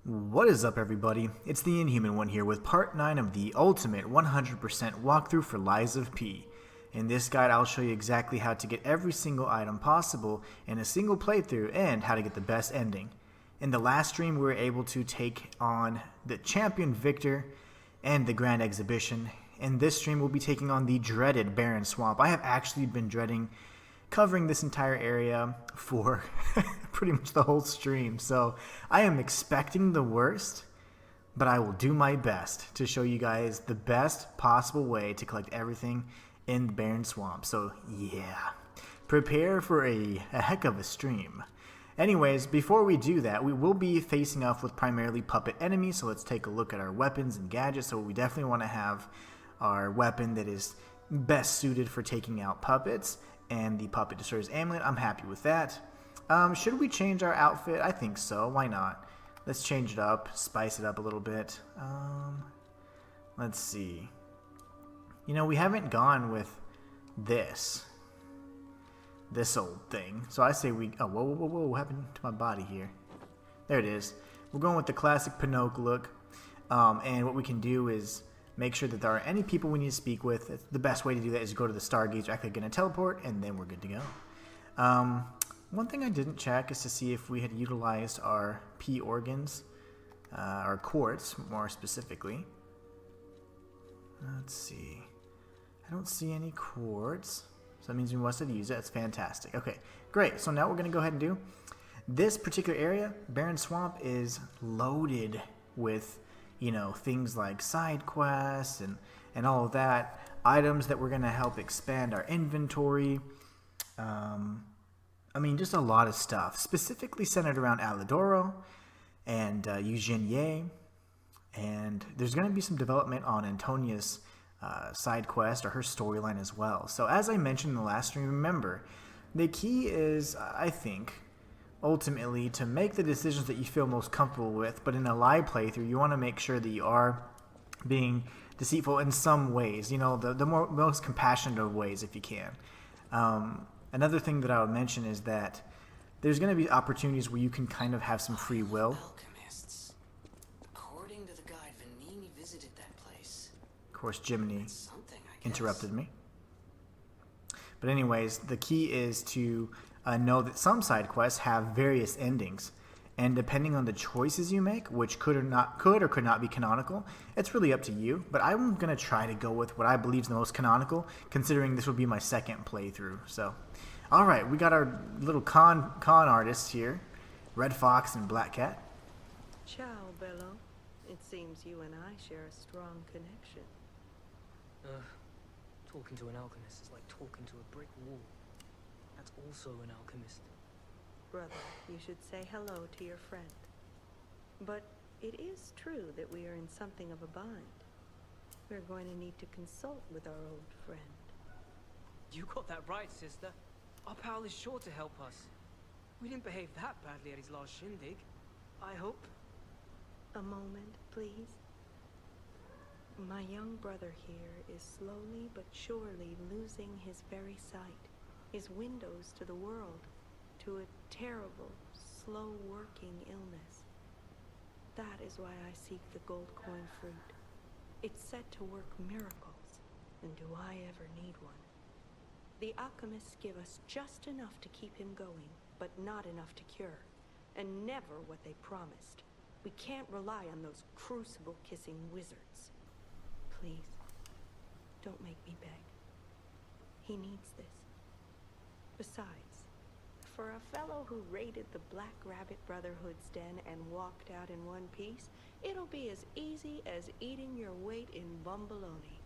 What is up, everybody? It's the Inhuman one here with part 9 of the ultimate 100% walkthrough for Lies of P. In this guide, I'll show you exactly how to get every single item possible in a single playthrough and how to get the best ending. In the last stream, we were able to take on the champion Victor and the Grand Exhibition. In this stream, we'll be taking on the dreaded Barren Swamp. I have actually been dreading covering this entire area for pretty much the whole stream, so I am expecting the worst, but I will do my best to show you guys the best possible way to collect everything in the Barren Swamp. So yeah, prepare for a heck of a stream. Anyways, before we do that, we will be facing off with primarily puppet enemies, so let's take a look at our weapons and gadgets. So we definitely want to have our weapon that is best suited for taking out puppets, and the Puppet Destroyer's Amulet. I'm happy with that. Should we change our outfit? I think so. Why not? Let's change it up, spice it up a little bit. Let's see. You know, we haven't gone with this old thing. So I say we... Oh, whoa, what happened to my body here? There it is. We're going with the classic Pinocchio look. And what we can do is make sure that there are any people we need to speak with. The best way to do that is go to the Stargates, or click in a teleport, and then we're good to go. One thing I didn't check is to see if we had utilized our P organs, our quartz more specifically. Let's see. I don't see any quartz, so that means we must have used it. That's fantastic. Okay, great. So now we're going to go ahead and do this particular area. Barren Swamp is loaded with, you know, things like side quests and all of that, items that we're going to help expand our inventory. I mean, just a lot of stuff, specifically centered around Alidoro and Eugenie. And there's going to be some development on Antonia's side quest, or her storyline as well. So as I mentioned in the last stream, remember, the key is, I think, ultimately to make the decisions that you feel most comfortable with, but in a live playthrough you want to make sure that you are being deceitful in some ways, you know, the most compassionate of ways if you can. Another thing that I would mention is that there's going to be opportunities where you can kind of have some free will. Alchemists. According to the guide, Vanini visited that place. Of course, Jiminy Something, I guess. interrupted me. But anyways, the key is to know that some side quests have various endings, and depending on the choices you make, which could or could not be canonical, it's really up to you. But I'm going to try to go with what I believe is the most canonical, considering this will be my second playthrough. So, alright, we got our little con artists here, Red Fox and Black Cat. Ciao, Bello. It seems you and I share a strong connection. Talking to an alchemist is like talking to a brick wall. That's also an alchemist. Brother, you should say hello to your friend. But it is true that we are in something of a bind. We're going to need to consult with our old friend. You got that right, sister. Our pal is sure to help us. We didn't behave that badly at his last shindig. I hope. A moment, please. My young brother here is slowly but surely losing his very sight, his windows to the world, to a terrible, slow-working illness. That is why I seek the gold coin fruit. It's said to work miracles, and do I ever need one? The alchemists give us just enough to keep him going, but not enough to cure, and never what they promised. We can't rely on those crucible-kissing wizards. Please, don't make me beg. He needs this. Besides, for a fellow who raided the Black Rabbit Brotherhood's den and walked out in one piece, it'll be as easy as eating your weight in bumbaloni.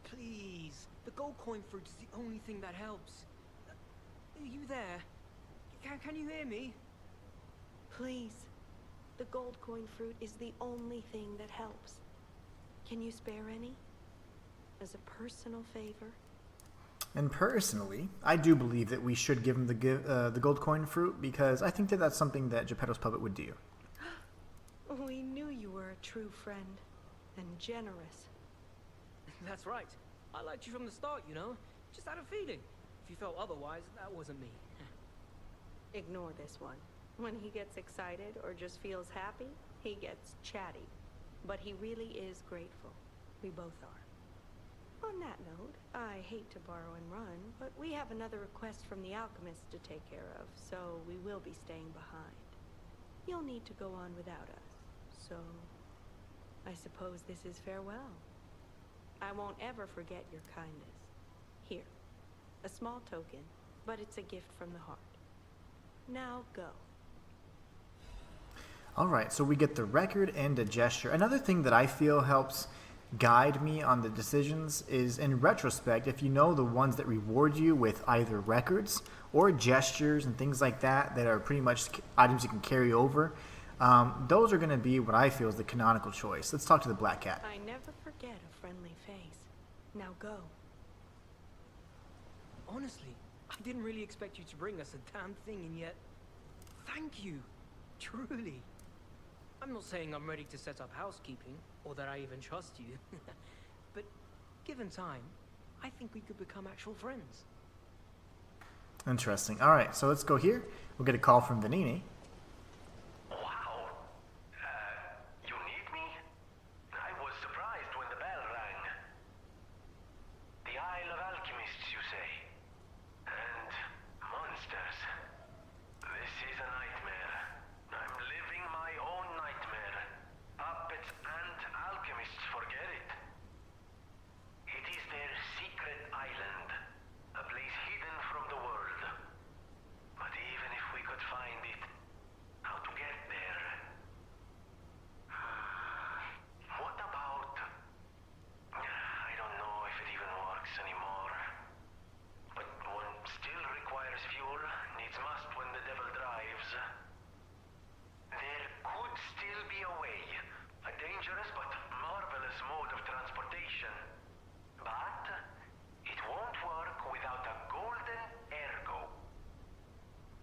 Please. The gold coin fruit is the only thing that helps. Are you there? Can you hear me? Please. The gold coin fruit is the only thing that helps. Can you spare any? As a personal favor? And personally, I do believe that we should give him the gold coin fruit, because I think that that's something that Geppetto's puppet would do. We knew you were a true friend, and generous. That's right. I liked you from the start, you know. Just had a feeling. If you felt otherwise, that wasn't me. Ignore this one. When he gets excited or just feels happy, he gets chatty. But he really is grateful. We both are. On that note, I hate to borrow and run, but we have another request from the alchemist to take care of, so we will be staying behind. You'll need to go on without us, so I suppose this is farewell. I won't ever forget your kindness. Here, a small token, but it's a gift from the heart. Now go. Alright, so we get the record and a gesture. Another thing that I feel helps guide me on the decisions is, in retrospect, if you know the ones that reward you with either records or gestures and things like that that are pretty much items you can carry over, those are going to be what I feel is the canonical choice. Let's talk to the Black Cat. I never forget a friendly face. Now go. Honestly, I didn't really expect you to bring us a damn thing, and yet, thank you. Truly. I'm not saying I'm ready to set up housekeeping, or that I even trust you. But given time, I think we could become actual friends. Interesting. Alright, so let's go here. We'll get a call from Vanini. Wow. You need me? I was surprised when the bell rang. The Isle of Alchemists, you say? And monsters. This is a nightmare. I'm living my own nightmare. Puppets and alchemists, forget it. It is their secret island. A place hidden from the world. But even if we could find it, how to get there? What about... I don't know if it even works anymore. But one still requires fuel, needs must when the devil drives. There could still be a way. A dangerous but marvelous mode of transportation. But it won't work without a golden ergo.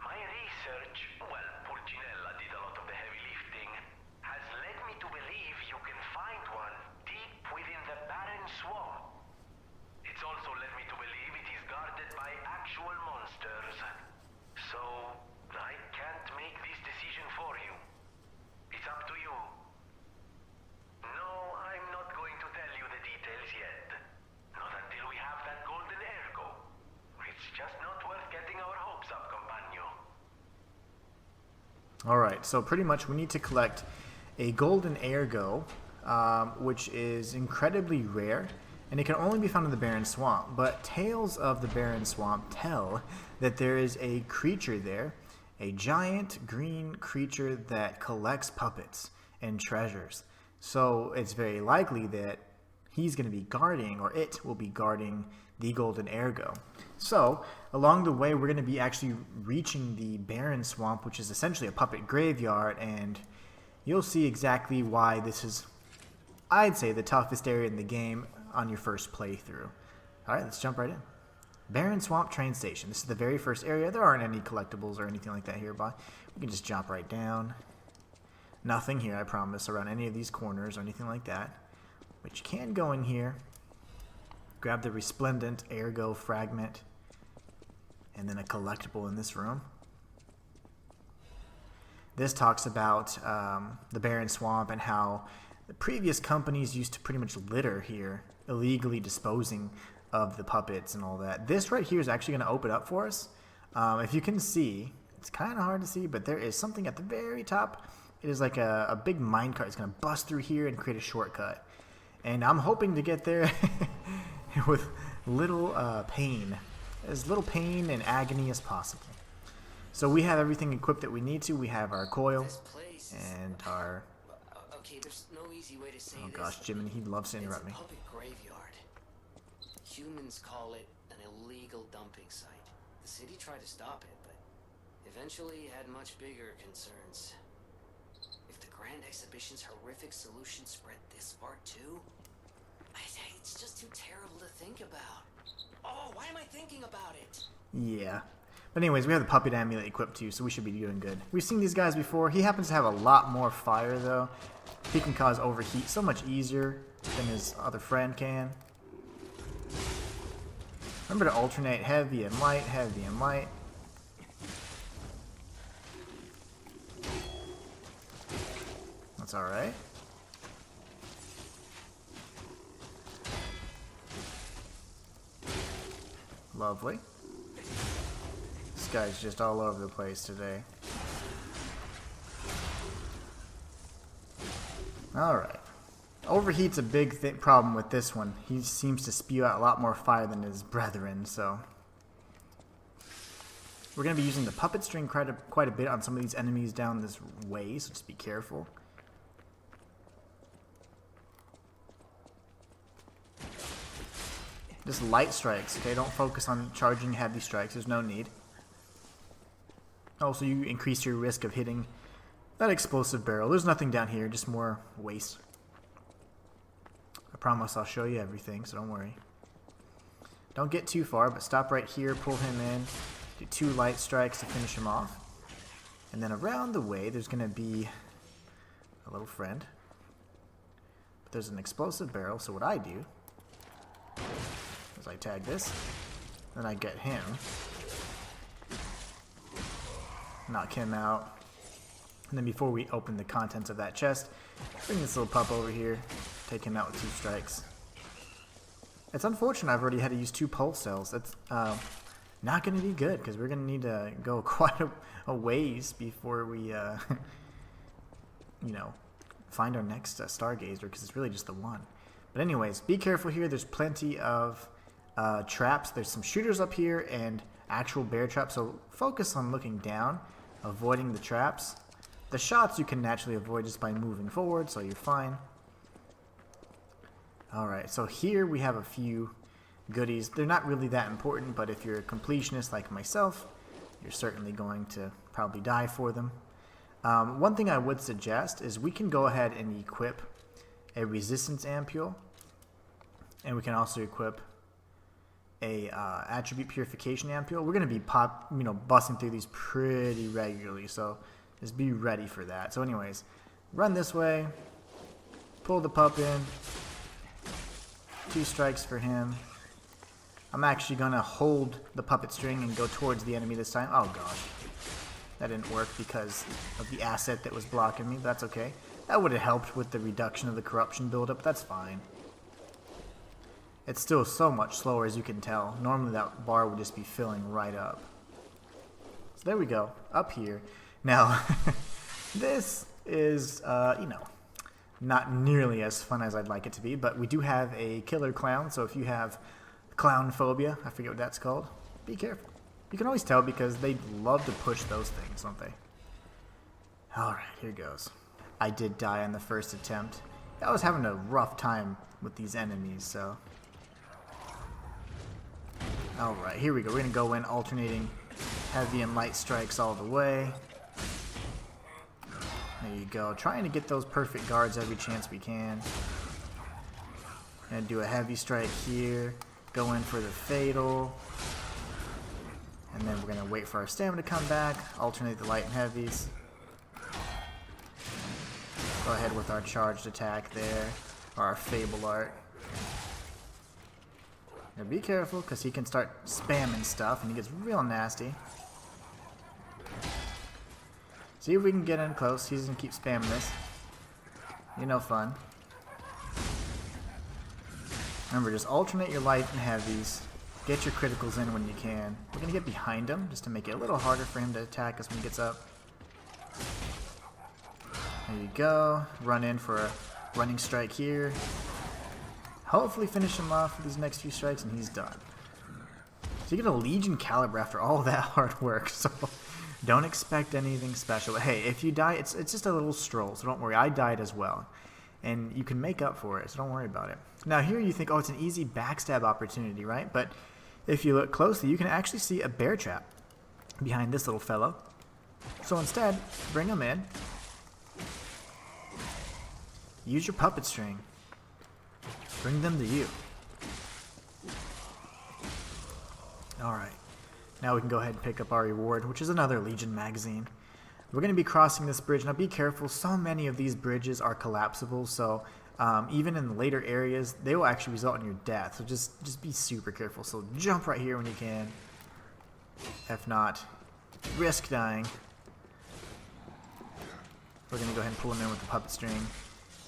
My research, well, Pulcinella did a lot of the heavy lifting, has led me to believe you can find one deep within the Barren swamp. It's also led me to believe it is guarded by actual monsters. So, I can't make this decision for you. It's up to you. No, I'm not going to tell you the details yet. Not until we have that golden ergo. It's just not worth getting our hopes up, compagno. Alright, so pretty much we need to collect a golden ergo, which is incredibly rare, and it can only be found in the Barren Swamp. But tales of the Barren Swamp tell that there is a creature there, a giant green creature that collects puppets and treasures. So it's very likely that he's going to be guarding, or it will be guarding, the golden ergo. So along the way, we're going to be actually reaching the Barren Swamp, which is essentially a puppet graveyard, and you'll see exactly why this is, I'd say, the toughest area in the game on your first playthrough. Alright, let's jump right in. Barren Swamp train station. This is the very first area. There aren't any collectibles or anything like that hereby. We can just jump right down. Nothing here, I promise, around any of these corners or anything like that. But you can go in here, grab the resplendent ergo fragment, and then a collectible in this room. This talks about the Barren Swamp and how the previous companies used to pretty much litter here, illegally disposing of the puppets and all that. This right here is actually going to open up for us. If you can see, it's kind of hard to see, but there is something at the very top. It is like a big minecart. It's going to bust through here and create a shortcut. And I'm hoping to get there with little pain. As little pain and agony as possible. So we have everything equipped that we need to. We have our coil This place is... and our... Okay, there's no easy way to say Oh this. gosh, Jiminy, he loves to interrupt me. It's a puppet graveyard. Humans call it an illegal dumping site. The city tried to stop it, but eventually had much bigger concerns. If the Grand Exhibition's horrific solution spread this far too, it's just too terrible to think about. Oh, why am I thinking about it? Yeah. But anyways, we have the puppet amulet equipped too, so we should be doing good. We've seen these guys before. He happens to have a lot more fire though. He can cause overheat so much easier than his other friend can. Remember to alternate heavy and light, heavy and light. That's alright. Lovely. This guy's just all over the place today. Alright. Overheat's a big problem with this one. He seems to spew out a lot more fire than his brethren, so... We're going to be using the puppet string quite a bit on some of these enemies down this way, so just be careful. Just light strikes, okay? Don't focus on charging heavy strikes. There's no need. Also, you increase your risk of hitting that explosive barrel. There's nothing down here, just more waste. I promise I'll show you everything, so don't worry. Don't get too far, but stop right here, pull him in, do 2 light strikes to finish him off. And then around the way, there's going to be a little friend. But there's an explosive barrel, so what I do is I tag this, then I get him, knock him out, and then before we open the contents of that chest, bring this little pup over here, take him out with 2 strikes. It's unfortunate I've already had to use 2 pulse cells. That's not going to be good, because we're going to need to go quite a ways before we, you know, find our next Stargazer, because it's really just the one. But anyways, be careful here. There's plenty of traps. There's some shooters up here and actual bear traps, so focus on looking down, avoiding the traps. The shots you can naturally avoid just by moving forward, so you're fine. Alright, so here we have a few goodies. They're not really that important, but if you're a completionist like myself, you're certainly going to probably die for them. One thing I would suggest is we can go ahead and equip a resistance ampule, and we can also equip a attribute purification ampule. We're going to be busting through these pretty regularly, so just be ready for that. So anyways, run this way, pull the pup in, 2 strikes for him. I'm actually going to hold the puppet string and go towards the enemy this time. Oh gosh, that didn't work because of the asset that was blocking me, but that's okay. That would have helped with the reduction of the corruption buildup. That's fine. It's still so much slower, as you can tell. Normally that bar would just be filling right up. So there we go, up here. Now, this is, you know, not nearly as fun as I'd like it to be, but we do have a killer clown, so if you have clown phobia, I forget what that's called, be careful. You can always tell because they love to push those things, don't they? Alright, here goes. I did die on the first attempt. I was having a rough time with these enemies, so... Alright, here we go. We're going to go in alternating heavy and light strikes all the way. There you go. Trying to get those perfect guards every chance we can. Gonna do a heavy strike here. Go in for the fatal. And then we're going to wait for our stamina to come back. Alternate the light and heavies. Go ahead with our charged attack there. Or our fable art. Now be careful, because he can start spamming stuff and he gets real nasty. See if we can get in close. He's going to keep spamming this. You're no fun. Remember, just alternate your light and heavies. Get your criticals in when you can. We're going to get behind him, just to make it a little harder for him to attack us when he gets up. There you go. Run in for a running strike here. Hopefully finish him off with these next few strikes, and he's done. So you get a Legion caliber after all that hard work, so don't expect anything special. But hey, if you die, it's just a little stroll, so don't worry. I died as well. And you can make up for it, so don't worry about it. Now here you think, oh, it's an easy backstab opportunity, right? But if you look closely, you can actually see a bear trap behind this little fellow. So instead, bring him in. Use your puppet string. Bring them to you. Alright. Now we can go ahead and pick up our reward, which is another Legion magazine. We're going to be crossing this bridge. Now be careful, so many of these bridges are collapsible, so even in the later areas, they will actually result in your death. So just be super careful. So jump right here when you can. If not, risk dying. We're going to go ahead and pull him in with the puppet string.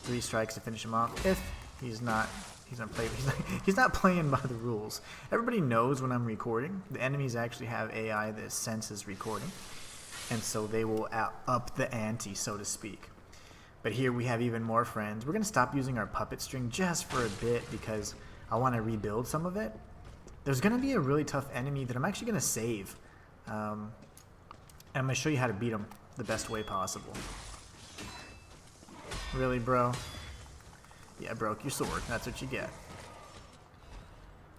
3 strikes to finish him off. If he's not playing by the rules. Everybody knows when I'm recording. The enemies actually have AI that senses recording, and so they will up the ante, so to speak. But here we have even more friends. We're going to stop using our puppet string just for a bit because I want to rebuild some of it. There's going to be a really tough enemy that I'm actually going to save. And I'm going to show you how to beat him the best way possible. Really, bro? Yeah, I broke your sword. That's what you get.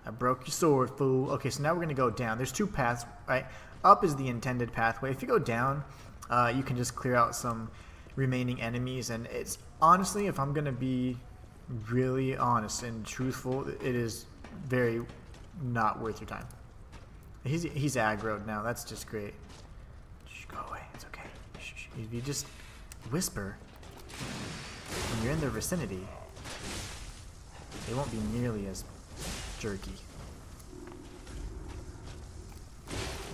I broke your sword, fool. Okay, so now we're going to go down. There's 2 paths, right? Up is the intended pathway. If you go down, you can just clear out some remaining enemies. And it's honestly, if I'm going to be really honest and truthful, it is very not worth your time. He's aggroed now. That's just great. Shh, go away. It's okay. Shh, if you just whisper when you're in their vicinity, they won't be nearly as jerky.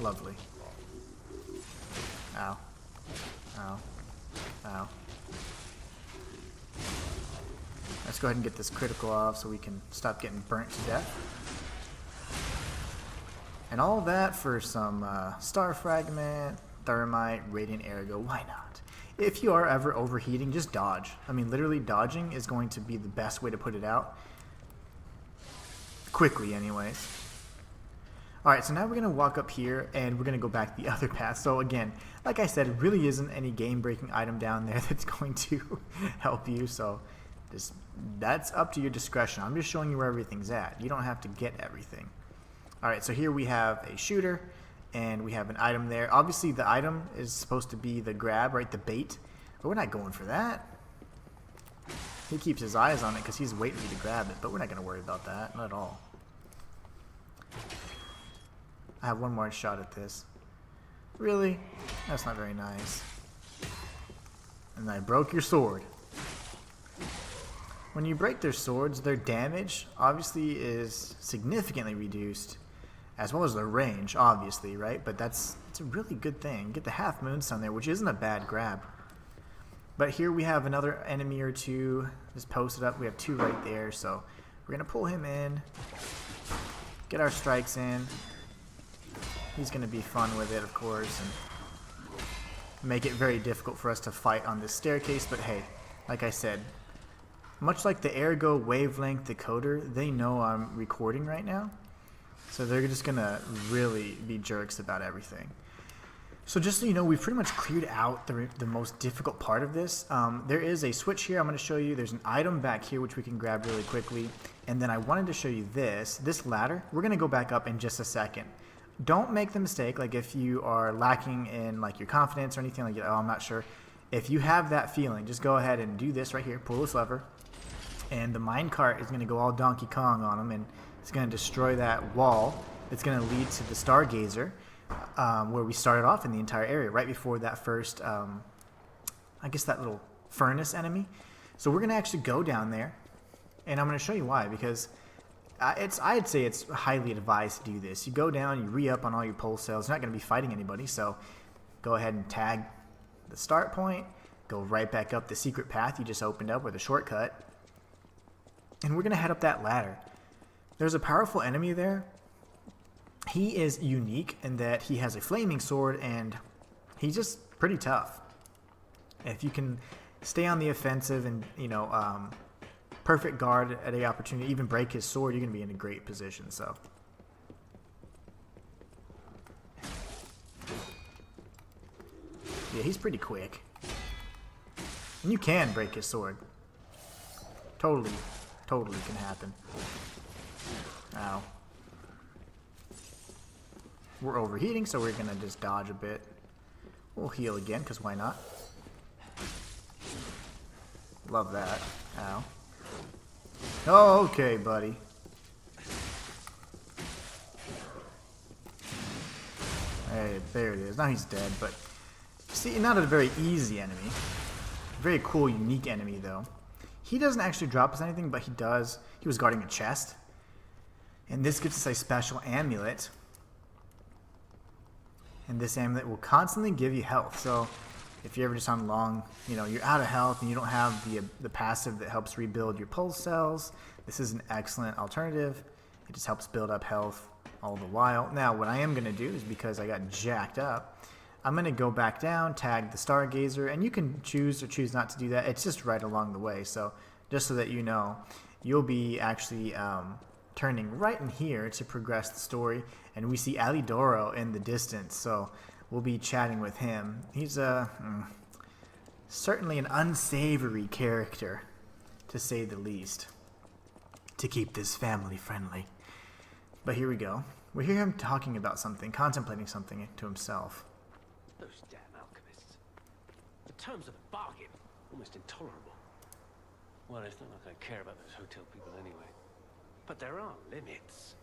Lovely. Ow. Ow. Ow. Let's go ahead and get this critical off so we can stop getting burnt to death. And all that for some star fragment, thermite, radiant ergo. Why not? If you are ever overheating, just dodge. I mean, literally dodging is going to be the best way to put it out. Quickly, anyways. Alright, so now we're going to walk up here and we're going to go back the other path. So again, like I said, it really isn't any game-breaking item down there that's going to help you. So that's up to your discretion. I'm just showing you where everything's at. You don't have to get everything. Alright, so here we have a shooter and we have an item there. Obviously the item is supposed to be the grab, right? The bait. But we're not going for that. He keeps his eyes on it because he's waiting for me to grab it, but we're not going to worry about that. Not at all. I have one more shot at this. Really? That's not very nice. And I broke your sword. When you break their swords, their damage obviously is significantly reduced, as well as their range, obviously, right? But it's a really good thing. Get the half moonstone there, which isn't a bad grab. But here we have another enemy or 2 just posted up. We have 2 right there, so we're going to pull him in, get our strikes in. He's going to be fun with it, of course, and make it very difficult for us to fight on this staircase. But hey, like I said, much like the Ergo Wavelength Decoder, they know I'm recording right now. So they're just going to really be jerks about everything. So just so you know, we've pretty much cleared out the most difficult part of this. There is a switch here I'm going to show you. There's an item back here which we can grab really quickly. And then I wanted to show you this ladder. We're going to go back up in just a second. Don't make the mistake, like if you are lacking in like your confidence or anything, like, oh, I'm not sure. If you have that feeling, just go ahead and do this right here. Pull this lever. And the minecart is going to go all Donkey Kong on them, and it's going to destroy that wall. It's going to lead to the Stargazer, where we started off in the entire area, right before that first, I guess that little furnace enemy. So we're going to actually go down there, and I'm going to show you why, because I'd say it's highly advised to do this. You go down, you re-up on all your pole cells. You're not going to be fighting anybody, so go ahead and tag the start point. Go right back up the secret path you just opened up with a shortcut. And we're going to head up that ladder. There's a powerful enemy there. He is unique in that he has a flaming sword, and he's just pretty tough. If you can stay on the offensive and, perfect guard at any opportunity, even break his sword, you're going to be in a great position. So yeah, he's pretty quick. And you can break his sword. Totally can happen. Ow. We're overheating, so we're going to just dodge a bit. We'll heal again, because why not? Love that. Ow. Oh, okay, buddy. Hey, there it is. Now he's dead, but see, not a very easy enemy. Very cool, unique enemy, though. He doesn't actually drop us anything, but he does. He was guarding a chest. And this gives us a special amulet. And this amulet will constantly give you health. So if you're ever just on long, you're out of health and you don't have the passive that helps rebuild your pulse cells, this is an excellent alternative. It just helps build up health all the while. Now, what I am going to do is, because I got jacked up, I'm going to go back down, tag the Stargazer, and you can choose or choose not to do that. It's just right along the way. So just so that you know, you'll be actually turning right in here to progress the story. And we see Alidoro in the distance, so we'll be chatting with him. He's certainly an unsavory character, to say the least, to keep this family friendly. But here we go. We hear him talking about something, contemplating something to himself. Those damn alchemists. The terms of the bargain, almost intolerable. Well, it's not like I care about those hotel people anyway. But there are limits.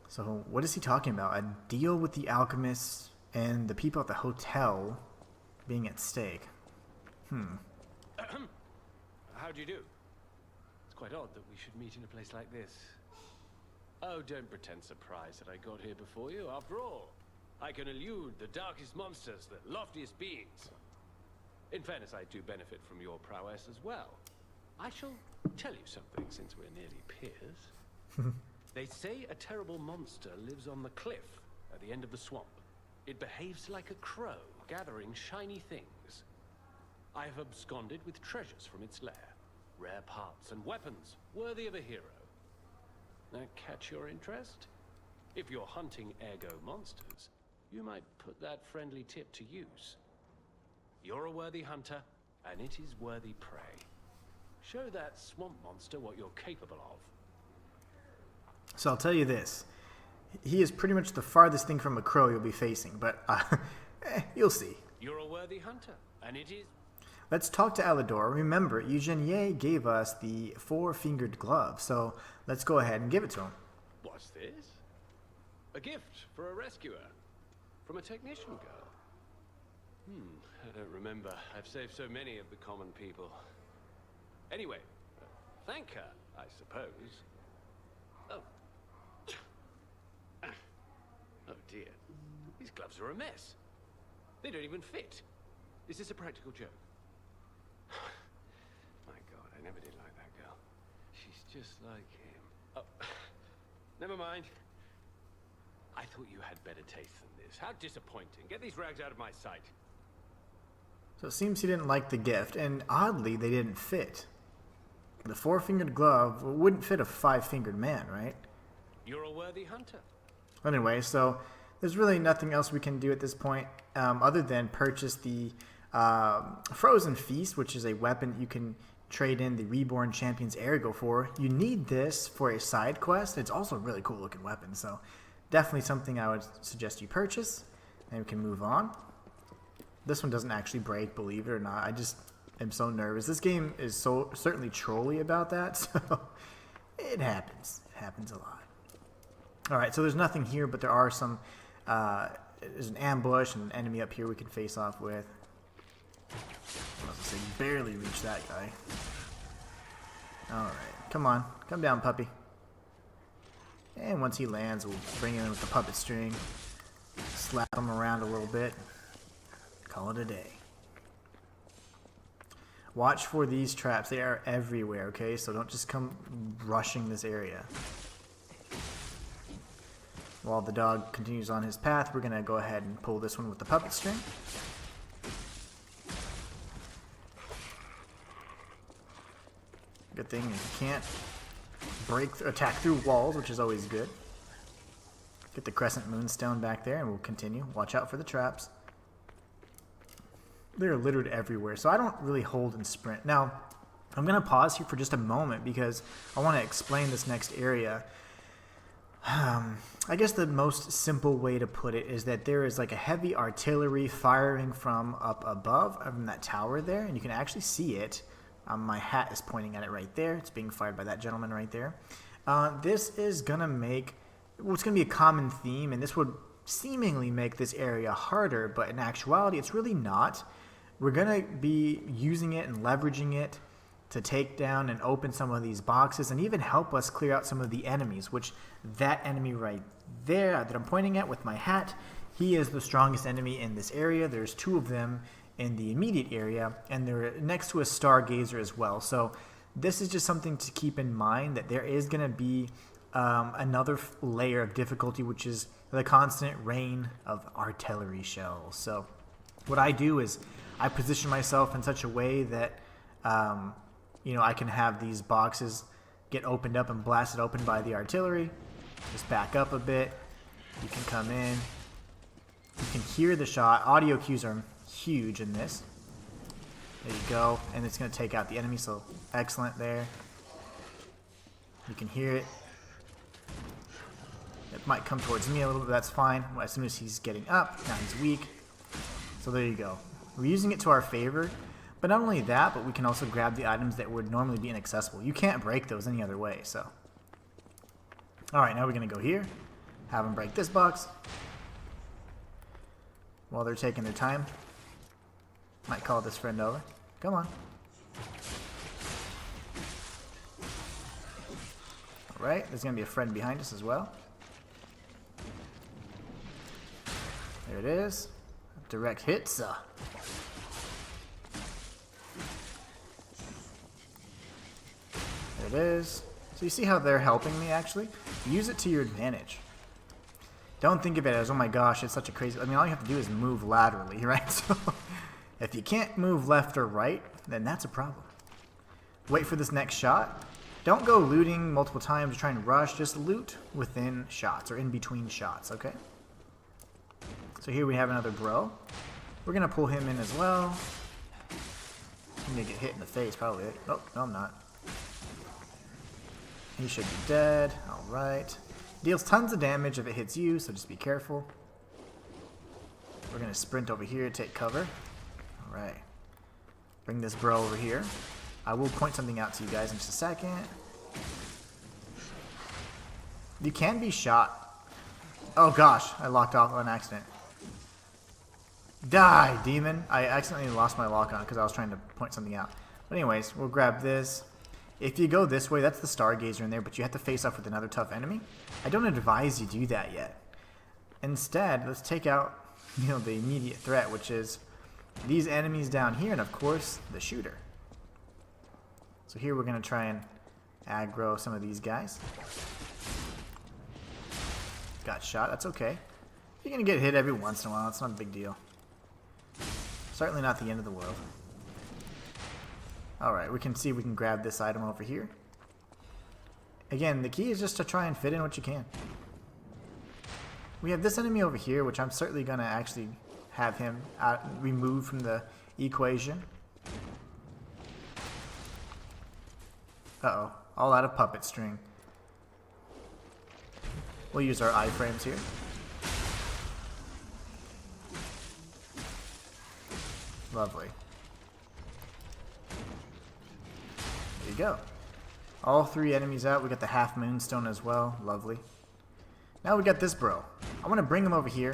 So what is he talking about? A deal with the alchemists and the people at the hotel being at stake. How do you do? It's quite odd that we should meet in a place like this. Oh, don't pretend surprised that I got here before you. After all, I can elude the darkest monsters, the loftiest beings. In fairness, I do benefit from your prowess as well. I shall tell you something, since we're nearly peers. They say a terrible monster lives on the cliff at the end of the swamp. It behaves like a crow, gathering shiny things. I have absconded with treasures from its lair. Rare parts and weapons, worthy of a hero. That catch your interest? If you're hunting ergo monsters, you might put that friendly tip to use. You're a worthy hunter, and it is worthy prey. Show that swamp monster what you're capable of. So I'll tell you this. He is pretty much the farthest thing from a crow you'll be facing, but you'll see. You're a worthy hunter, and it is... Let's talk to Alidor. Remember, Eugenie gave us the 4-fingered glove, so let's go ahead and give it to him. What's this? A gift for a rescuer. From a technician girl. I don't remember. I've saved so many of the common people. Anyway, thank her, I suppose. Oh. Oh dear. These gloves are a mess. They don't even fit. Is this a practical joke? My God, I never did like that girl. She's just like him. Oh, never mind. I thought you had better taste than this. How disappointing. Get these rags out of my sight. So it seems he didn't like the gift, and oddly, they didn't fit. The 4-fingered glove wouldn't fit a 5-fingered man, right? You're a worthy hunter. Anyway, so there's really nothing else we can do at this point other than purchase the Frozen Feast, which is a weapon you can trade in the Reborn Champion's Ergo for. You need this for a side quest. It's also a really cool looking weapon, so definitely something I would suggest you purchase. And we can move on. This one doesn't actually break, believe it or not. I just am so nervous. This game is so certainly trolly about that, so it happens. It happens a lot. All right, so there's nothing here, but there are some... there's an ambush and an enemy up here we can face off with. I was gonna say, barely reach that guy. Alright, come on. Come down, puppy. And once he lands, we'll bring him in with the puppet string. Slap him around a little bit. Call it a day. Watch for these traps. They are everywhere, okay? So don't just come rushing this area. While the dog continues on his path, we're going to go ahead and pull this one with the puppet string. Good thing you can't attack through walls, which is always good. Get the Crescent Moonstone back there, and we'll continue. Watch out for the traps. They're littered everywhere, so I don't really hold and sprint. Now, I'm going to pause here for just a moment because I want to explain this next area. I guess the most simple way to put it is that there is like a heavy artillery firing from up above, from that tower there, and you can actually see it. My hat is pointing at it right there. It's being fired by that gentleman right there. This is going to make... Well, it's going to be a common theme, and this would seemingly make this area harder, but in actuality, it's really not. We're going to be using it and leveraging it to take down and open some of these boxes and even help us clear out some of the enemies, which that enemy right there that I'm pointing at with my hat, he is the strongest enemy in this area. There's 2 of them in the immediate area, and they're next to a stargazer as well. So this is just something to keep in mind, that there is going to be another layer of difficulty, which is the constant rain of artillery shells. So what I do is I position myself in such a way that I can have these boxes get opened up and blasted open by the artillery. Just back up a bit. You can come in. You can hear the shot. Audio cues are huge in this. There you go. And it's going to take out the enemy, so excellent there. You can hear it. It might come towards me a little bit, that's fine. As soon as he's getting up, now he's weak. So there you go. We're using it to our favor. But not only that, but we can also grab the items that would normally be inaccessible. You can't break those any other way, so. Alright, now we're going to go here. Have them break this box. While they're taking their time. Might call this friend over. Come on. Alright, there's going to be a friend behind us as well. There it is. Direct hits. There it is. So you see how they're helping me, actually? Use it to your advantage. Don't think of it as, oh my gosh, it's such a crazy... I mean, all you have to do is move laterally, right? So if you can't move left or right, then that's a problem. Wait for this next shot. Don't go looting multiple times, trying to rush. Just loot within shots or in between shots, okay? So here we have another bro. We're going to pull him in as well. I'm going to get hit in the face, probably. Oh, no, I'm not. He should be dead. Alright. Deals tons of damage if it hits you, so just be careful. We're going to sprint over here, take cover. Alright. Bring this bro over here. I will point something out to you guys in just a second. You can be shot. Oh gosh, I locked off on accident. Die, demon! I accidentally lost my lock on because I was trying to point something out. But anyways, we'll grab this. If you go this way, that's the stargazer in there, but you have to face off with another tough enemy. I don't advise you do that yet. Instead, let's take out, the immediate threat, which is these enemies down here, and of course, the shooter. So here we're going to try and aggro some of these guys. Got shot, that's okay. You're going to get hit every once in a while, it's not a big deal. Certainly not the end of the world. Alright, we can see if we can grab this item over here. Again, the key is just to try and fit in what you can. We have this enemy over here, which I'm certainly going to actually have him removed from the equation. Uh-oh, all out of puppet string. We'll use our iframes here. Lovely. There you go. All three enemies out. We got the half moonstone as well. Lovely. Now we got this bro. I want to bring him over here.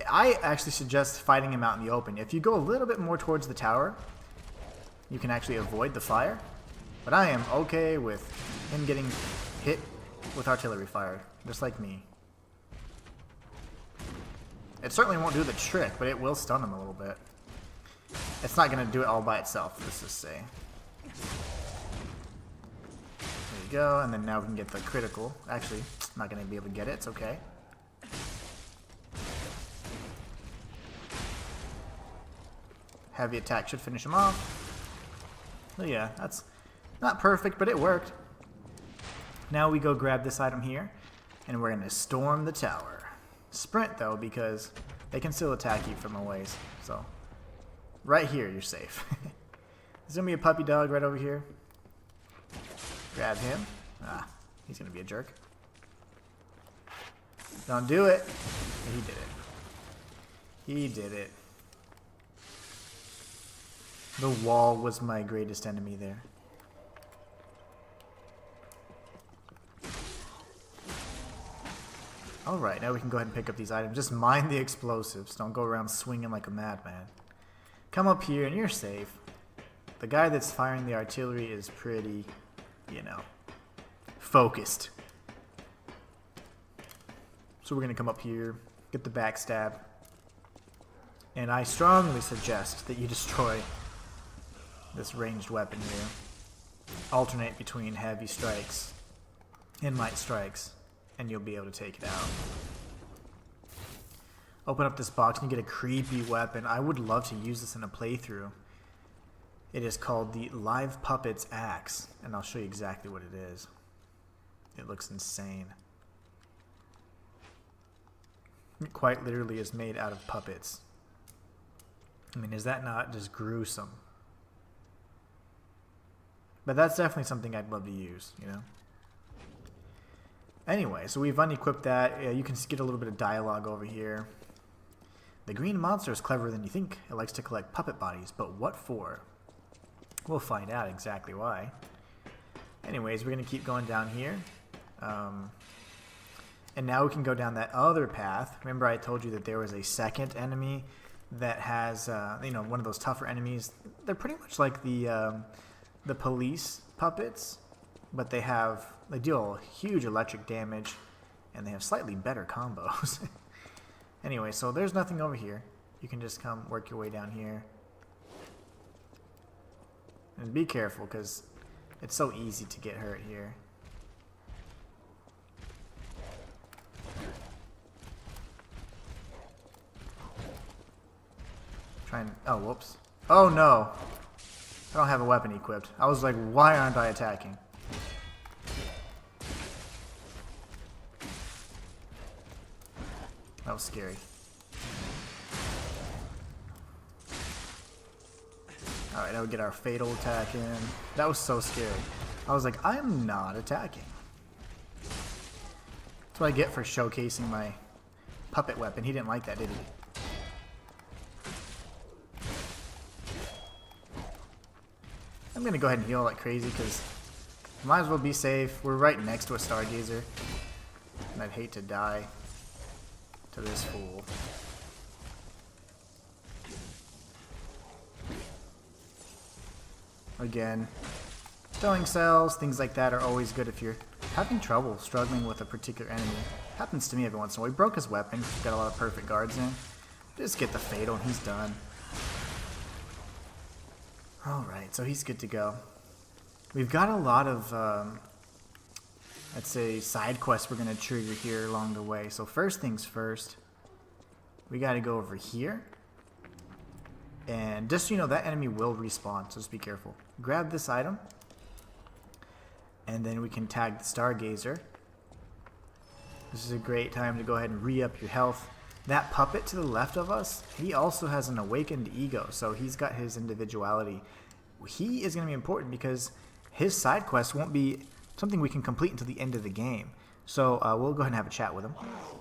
I actually suggest fighting him out in the open. If you go a little bit more towards the tower, you can actually avoid the fire. But I am okay with him getting hit with artillery fire, just like me. It certainly won't do the trick, but it will stun him a little bit. It's not going to do it all by itself, let's just say. There you go, and then now we can get the critical. Actually, I'm not going to be able to get it, it's okay. Heavy attack should finish him off. So yeah, that's not perfect, but it worked. Now we go grab this item here, and we're going to storm the tower. Sprint, though, because they can still attack you from a ways. So, right here, you're safe. There's going to be a puppy dog right over here. Grab him. Ah, he's going to be a jerk. Don't do it. He did it. He did it. The wall was my greatest enemy there. Alright, now we can go ahead and pick up these items. Just mind the explosives. Don't go around swinging like a madman. Come up here and you're safe. The guy that's firing the artillery is pretty, focused. So we're going to come up here, get the backstab. And I strongly suggest that you destroy this ranged weapon here. Alternate between heavy strikes and light strikes, and you'll be able to take it out. Open up this box and you get a creepy weapon. I would love to use this in a playthrough. It is called the Live Puppets Axe, and I'll show you exactly what it is. It looks insane. It quite literally is made out of puppets. I mean, is that not just gruesome? But that's definitely something I'd love to use, you know? Anyway, so we've unequipped that. You can get a little bit of dialogue over here. The green monster is cleverer than you think. It likes to collect puppet bodies, but what for? We'll find out exactly why. Anyways, we're going to keep going down here. And now we can go down that other path. Remember I told you that there was a second enemy that has, you know, one of those tougher enemies. They're pretty much like the police puppets, but they deal huge electric damage, and they have slightly better combos. Anyway, so there's nothing over here. You can just come work your way down here. And be careful, because it's so easy to get hurt here. Oh, whoops. Oh, no. I don't have a weapon equipped. I was like, why aren't I attacking? That was scary. Alright, now we get our fatal attack in. That was so scary. I was like, I'm not attacking. That's what I get for showcasing my puppet weapon. He didn't like that, did he? I'm gonna go ahead and heal like crazy because might as well be safe. We're right next to a stargazer, and I'd hate to die to this fool. Again, throwing cells, things like that are always good if you're having trouble struggling with a particular enemy. Happens to me every once in a while. We broke his weapon. Got a lot of perfect guards in. Just get the fatal and he's done. Alright, so he's good to go. We've got a lot of, let's say, side quests we're going to trigger here along the way. So first things first, we got to go over here. And just so you know, that enemy will respawn, so just be careful. Grab this item. And then we can tag the Stargazer. This is a great time to go ahead and re-up your health. That puppet to the left of us, he also has an awakened ego, so he's got his individuality. He is going to be important because his side quest won't be something we can complete until the end of the game. So we'll go ahead and have a chat with him. Wow,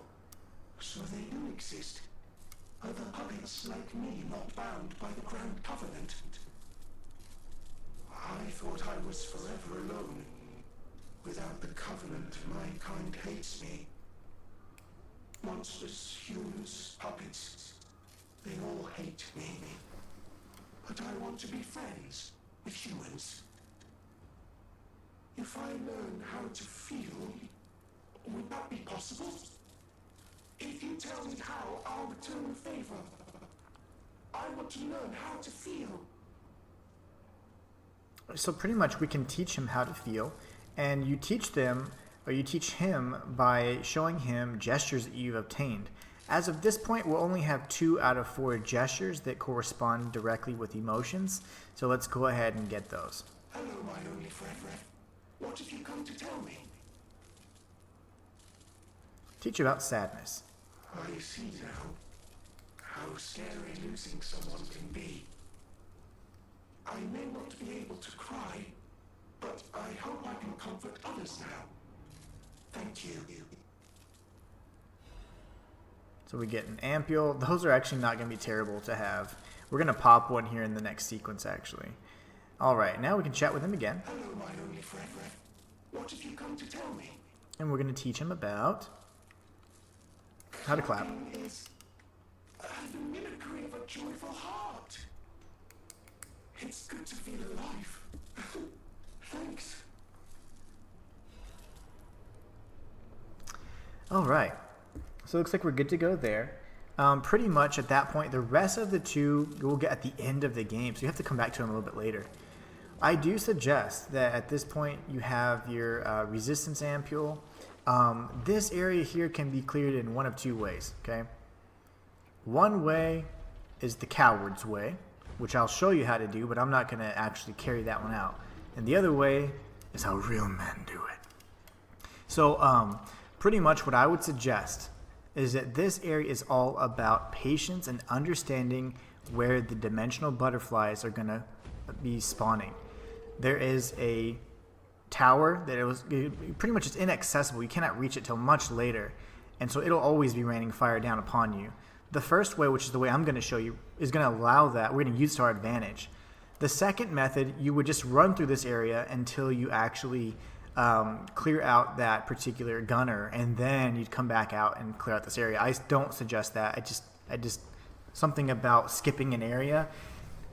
so they do exist. Other puppets like me not bound by the Grand Covenant. I thought I was forever alone. Without the Covenant, my kind hates me. Monsters, humans, puppets, they all hate me. But I want to be friends with humans. If I learn how to feel, would that be possible? If you tell me how, I'll return the favor. I want to learn how to feel. So pretty much we can teach him how to feel, and you teach them, or you teach him by showing him gestures that you've obtained. As of this point, we'll only have 2 out of 4 gestures that correspond directly with emotions, so let's go ahead and get those. Hello, my only friend. What have you come to tell me? Teach about sadness. I see now how scary losing someone can be. I may not be able to cry, but I hope I can comfort others now. Thank you. So we get an ampule. Those are actually not going to be terrible to have. We're going to pop one here in the next sequence, actually. Alright, now we can chat with him again. Hello, my only friend. What have you come to tell me? And we're going to teach him about how to clap. Clapping is the mimicry of a joyful heart. It's good to feel alive. Thanks. Alright, so it looks like we're good to go there. pretty much at that point, the rest of the two you'll get at the end of the game, so you have to come back to them a little bit later. I do suggest that at this point you have your resistance ampule. This area here can be cleared in one of two ways, okay? One way is the coward's way, which I'll show you how to do, but I'm not going to actually carry that one out. And the other way is how real men do it. So pretty much what I would suggest is that this area is all about patience and understanding where the dimensional butterflies are going to be spawning. There is a tower that pretty much is inaccessible. You cannot reach it till much later, and so it'll always be raining fire down upon you. The first way, which is the way I'm going to show you, is going to allow that. We're going to use it to our advantage. The second method, you would just run through this area until you actually clear out that particular gunner, and then you'd come back out and clear out this area. I don't suggest that. I just something about skipping an area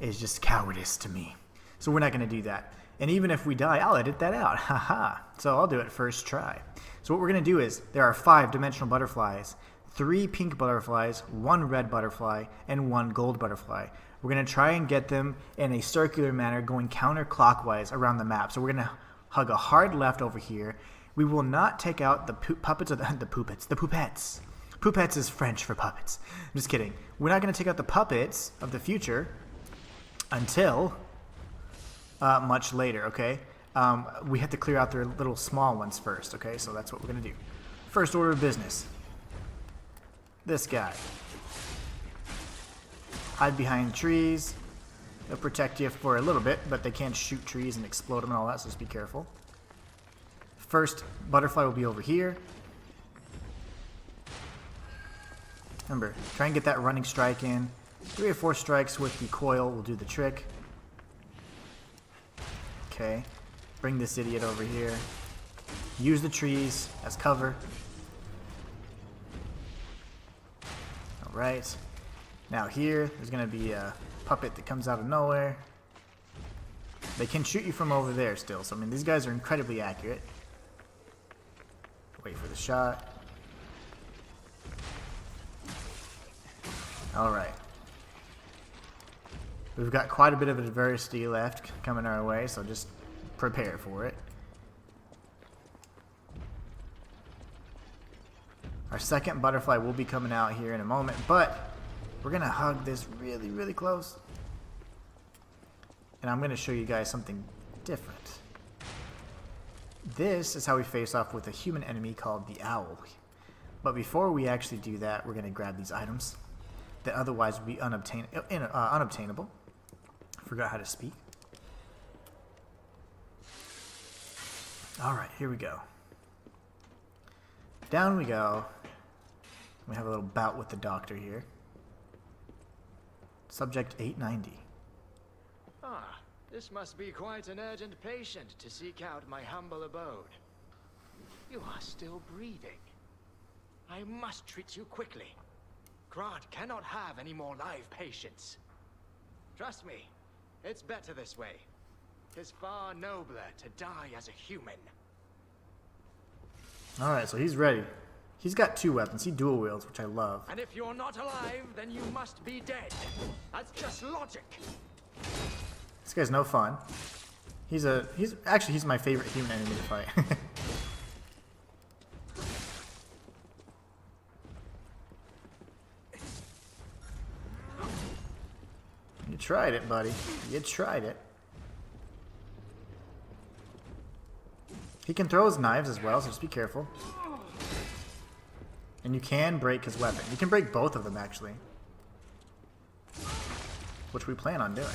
is just cowardice to me. So we're not going to do that. And even if we die, I'll edit that out. Haha. So I'll do it first try. So what we're going to do is there are 5 dimensional butterflies, 3 pink butterflies, 1 red butterfly, and 1 gold butterfly. We're going to try and get them in a circular manner going counterclockwise around the map. So we're going to hug a hard left over here. We will not take out the puppets or the poopettes. Poopettes is French for puppets. I'm just kidding. We're not going to take out the puppets of the future until much later, okay? We have to clear out their little small ones first, okay? So that's what we're going to do. First order of business. This guy. Hide behind trees. They'll protect you for a little bit, but they can shoot trees and explode them and all that, so just be careful. First butterfly will be over here. Remember, try and get that running strike in. 3 or 4 strikes with the coil will do the trick. Okay, bring this idiot over here. Use the trees as cover. Alright. Now here, there's going to be a puppet that comes out of nowhere. They can shoot you from over there still. So, I mean, these guys are incredibly accurate. Wait for the shot. Alright. We've got quite a bit of adversity left coming our way, so just prepare for it. Our second butterfly will be coming out here in a moment, but we're going to hug this really, really close. And I'm going to show you guys something different. This is how we face off with a human enemy called the owl. But before we actually do that, we're going to grab these items that otherwise would be unobtainable. Forgot how to speak. Alright, here we go. Down we go. We have a little bout with the doctor here. Subject 890. Ah, this must be quite an urgent patient to seek out my humble abode. You are still breathing. I must treat you quickly. Grant cannot have any more live patients. Trust me, it's better this way. 'Tis far nobler to die as a human. Alright, so he's ready. He's got 2 weapons. He dual wields, which I love. And if you're not alive, then you must be dead. That's just logic. This guy's no fun. He's my favorite human enemy to fight. You tried it, buddy. You tried it. He can throw his knives as well, so just be careful. And you can break his weapon. You can break both of them, actually. Which we plan on doing.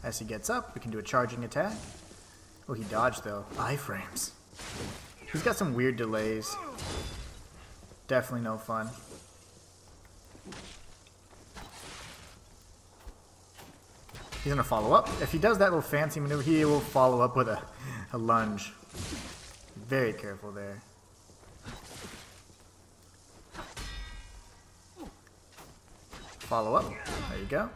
As he gets up, we can do a charging attack. Oh, he dodged, though. Iframes. He's got some weird delays. Definitely no fun. He's going to follow up. If he does that little fancy maneuver, he will follow up with a lunge. Very careful there. Follow up. There you go.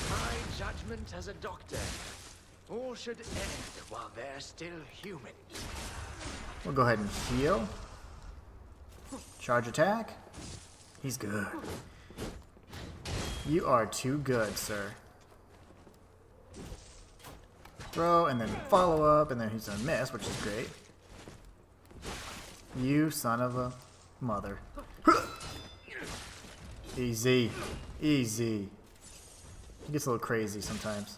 My judgment as a doctor. All should end while they're still human. We'll go ahead and heal. Charge attack. He's good. You are too good, sir. Throw, and then follow up, and then he's gonna miss, which is great. You son of a mother. Easy. Easy. He gets a little crazy sometimes.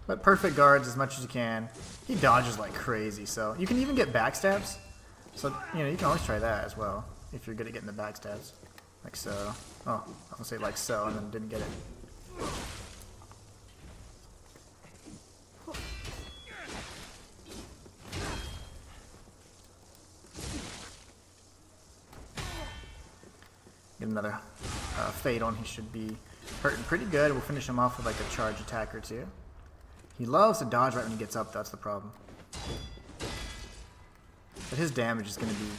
But perfect guards as much as you can. He dodges like crazy, so you can even get backstabs. So, you know, you can always try that as well, if you're good at getting the backstabs. Like so. Oh, I was gonna say like so, and then didn't get it. Get another fade on. He should be hurting pretty good. We'll finish him off with like a charge attack or two. He loves to dodge right when he gets up. That's the problem. But his damage is going to be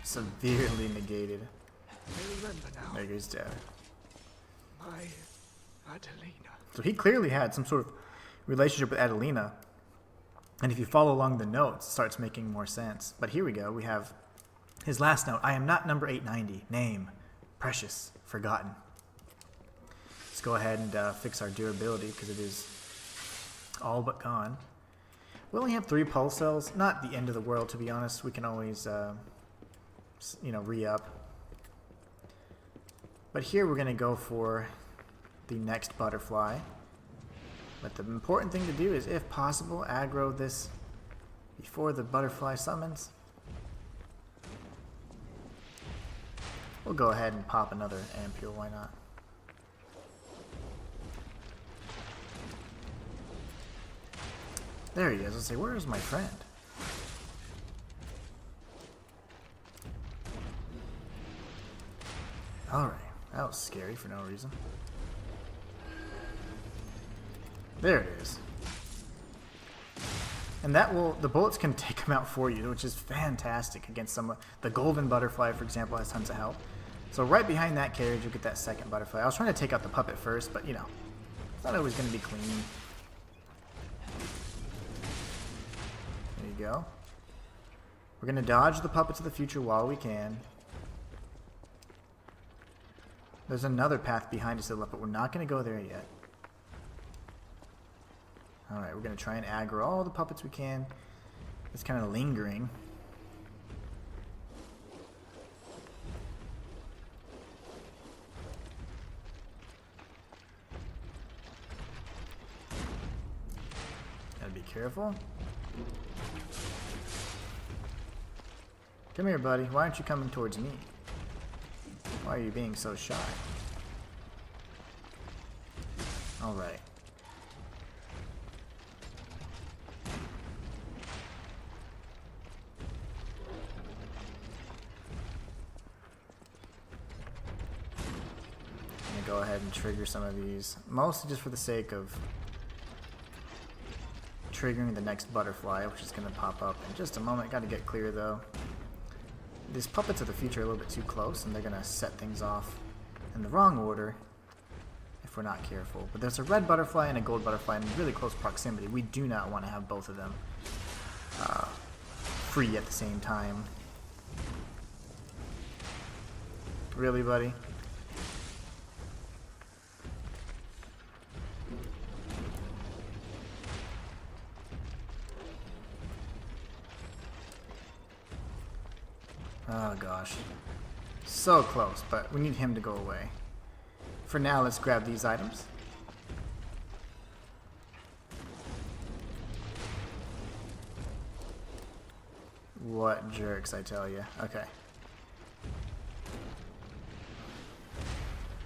severely negated. I remember now. There goes dead. My Adelina. So he clearly had some sort of relationship with Adelina. And if you follow along the notes, it starts making more sense. But here we go. We have his last note. I am not number 890. Name. Precious. Forgotten. Let's go ahead and fix our durability because it is all but gone. We only have 3 pulse cells. Not the end of the world, to be honest. We can always, you know, re-up. But here we're going to go for the next butterfly. But the important thing to do is, if possible, aggro this before the butterfly summons. We'll go ahead and pop another ampule, why not? There he is. Let's say, where is my friend? Alright, that was scary for no reason. There it is. And that will, the bullets can take him out for you, which is fantastic against some, the golden butterfly, for example, has tons of health. So right behind that carriage, you'll get that second butterfly. I was trying to take out the puppet first, but you know, it's not always going to be clean. There you go. We're going to dodge the puppet to the future while we can. There's another path behind us to the left, but we're not going to go there yet. Alright, we're going to try and aggro all the puppets we can. It's kind of lingering. Gotta be careful. Come here, buddy. Why aren't you coming towards me? Why are you being so shy? Alright. Go ahead and trigger some of these, mostly just for the sake of triggering the next butterfly, which is going to pop up in just a moment. Got to get clear though. These puppets of the future are a little bit too close, and they're going to set things off in the wrong order if we're not careful. But there's a red butterfly and a gold butterfly in really close proximity. We do not want to have both of them free at the same time. Really, buddy? Oh gosh. So close, but we need him to go away. For now, let's grab these items. What jerks, I tell you. Okay.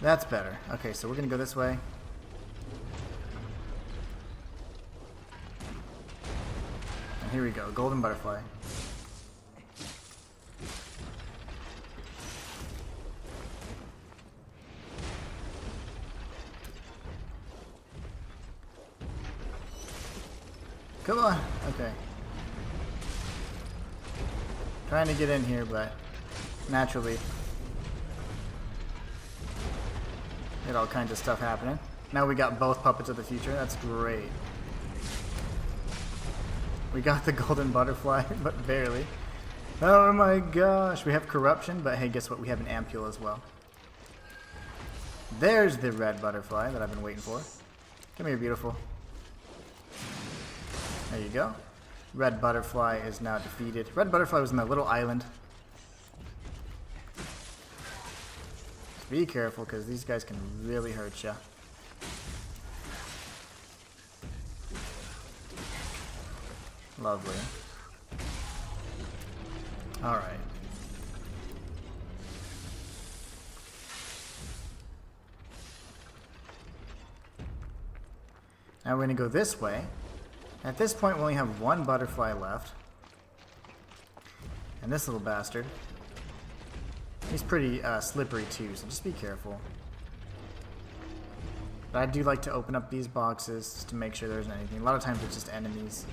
That's better. Okay, so we're gonna go this way. And here we go, golden butterfly. Come on. Okay. Trying to get in here, but naturally, get all kinds of stuff happening. Now we got both puppets of the future. That's great. We got the golden butterfly, but barely. Oh my gosh. We have corruption, but hey, guess what? We have an ampule as well. There's the red butterfly that I've been waiting for. Come here, beautiful. There you go. Red butterfly is now defeated. Red butterfly was in that little island. Just be careful, because these guys can really hurt you. Lovely. Alright. Now we're going to go this way. At this point, we only have one butterfly left. And this little bastard. He's pretty slippery too, so just be careful. But I do like to open up these boxes just to make sure there isn't anything. A lot of times it's just enemies.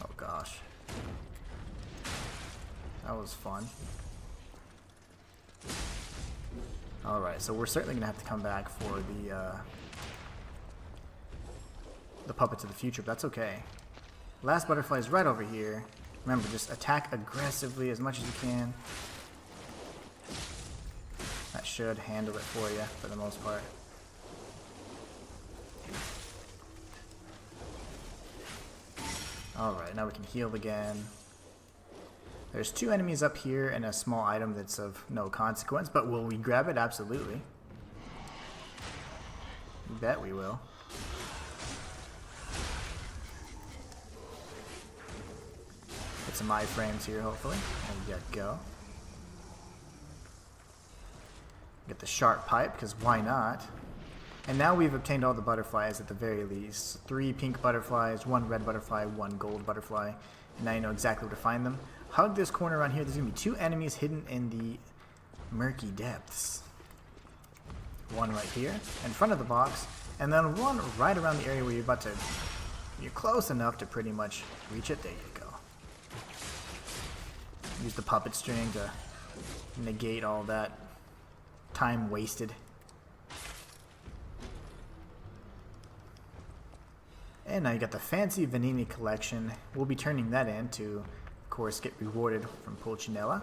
Oh gosh. That was fun. Alright, so we're certainly going to have to come back for the puppets of the future, but that's okay. Last butterfly is right over here. Remember, just attack aggressively as much as you can. That should handle it for you, for the most part. Alright, now we can heal again. There's two enemies up here and a small item that's of no consequence, but will we grab it? Absolutely. You bet we will. Get some iframes here, hopefully. There you go. Get the sharp pipe, because why not? And now we've obtained all the butterflies at the very least. 3 pink butterflies, 1 red butterfly, 1 gold butterfly. And now you know exactly where to find them. Hug this corner around here. There's going to be 2 enemies hidden in the murky depths. 1 right here, in front of the box. And then 1 right around the area where you're about to... You're close enough to pretty much reach it. There you go. Use the puppet string to negate all that time wasted. And now you got the fancy Vanini collection. We'll be turning that in to, of course, get rewarded from Pulcinella.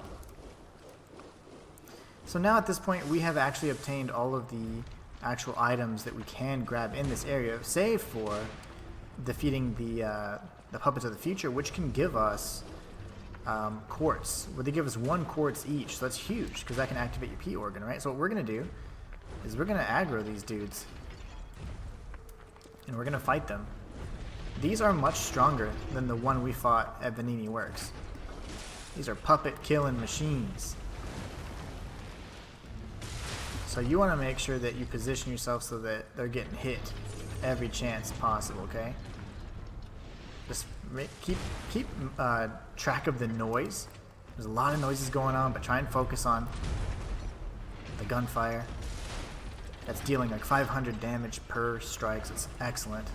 So now at this point we have actually obtained all of the actual items that we can grab in this area, save for defeating the puppets of the future, which can give us quartz. Well, they give us 1 quartz each, so that's huge because that can activate your P organ, right? So what we're going to do is we're going to aggro these dudes and we're going to fight them. These are much stronger than the one we fought at Vanini Works. These are puppet killing machines. So you want to make sure that you position yourself so that they're getting hit every chance possible, okay? Just keep track of the noise. There's a lot of noises going on, but try and focus on the gunfire. That's dealing like 500 damage per strike, so it's excellent.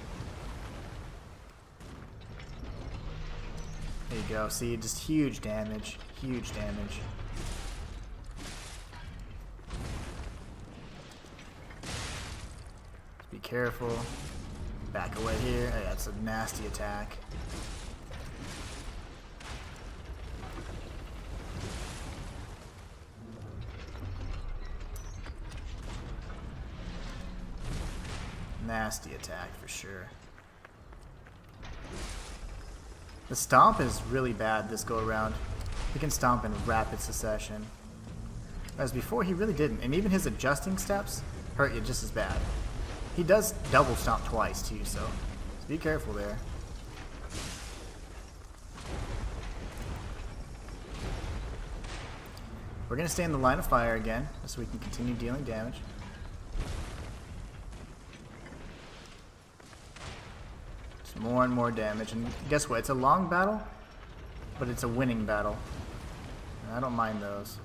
There you go, see, just huge damage, huge damage. Just be careful. Back away here. Oh, yeah, that's a nasty attack. Nasty attack for sure. The stomp is really bad this go around. He can stomp in rapid succession. Whereas before he really didn't, and even his adjusting steps hurt you just as bad. He does double stomp twice too, so be careful there. We're going to stay in the line of fire again, so we can continue dealing damage. Just more and more damage, and guess what? It's a long battle, but it's a winning battle. And I don't mind those.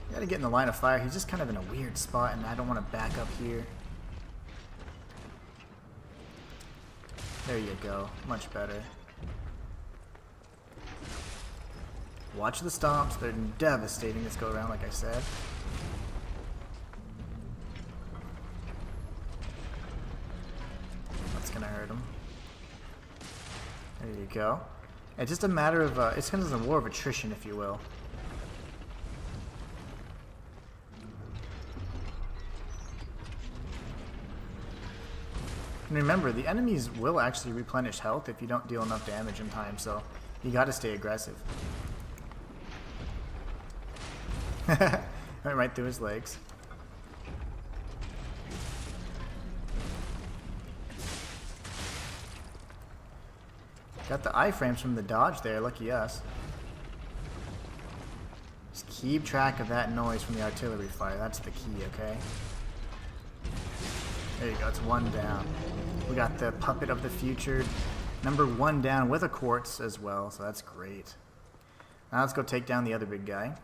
You gotta get in the line of fire. He's just kind of in a weird spot, and I don't want to back up here. There you go. Much better. Watch the stomps. They're devastating this go around, like I said. That's gonna hurt him. There you go. It's just a matter of, it's kind of a war of attrition, if you will. And remember, the enemies will actually replenish health if you don't deal enough damage in time, so you gotta stay aggressive. Went right through his legs. Got the iframes from the dodge there, lucky us. Just keep track of that noise from the artillery fire, that's the key, okay? There you go, it's one down. We got the puppet of the future, number 1 down with a quartz as well, so that's great. Now let's go take down the other big guy.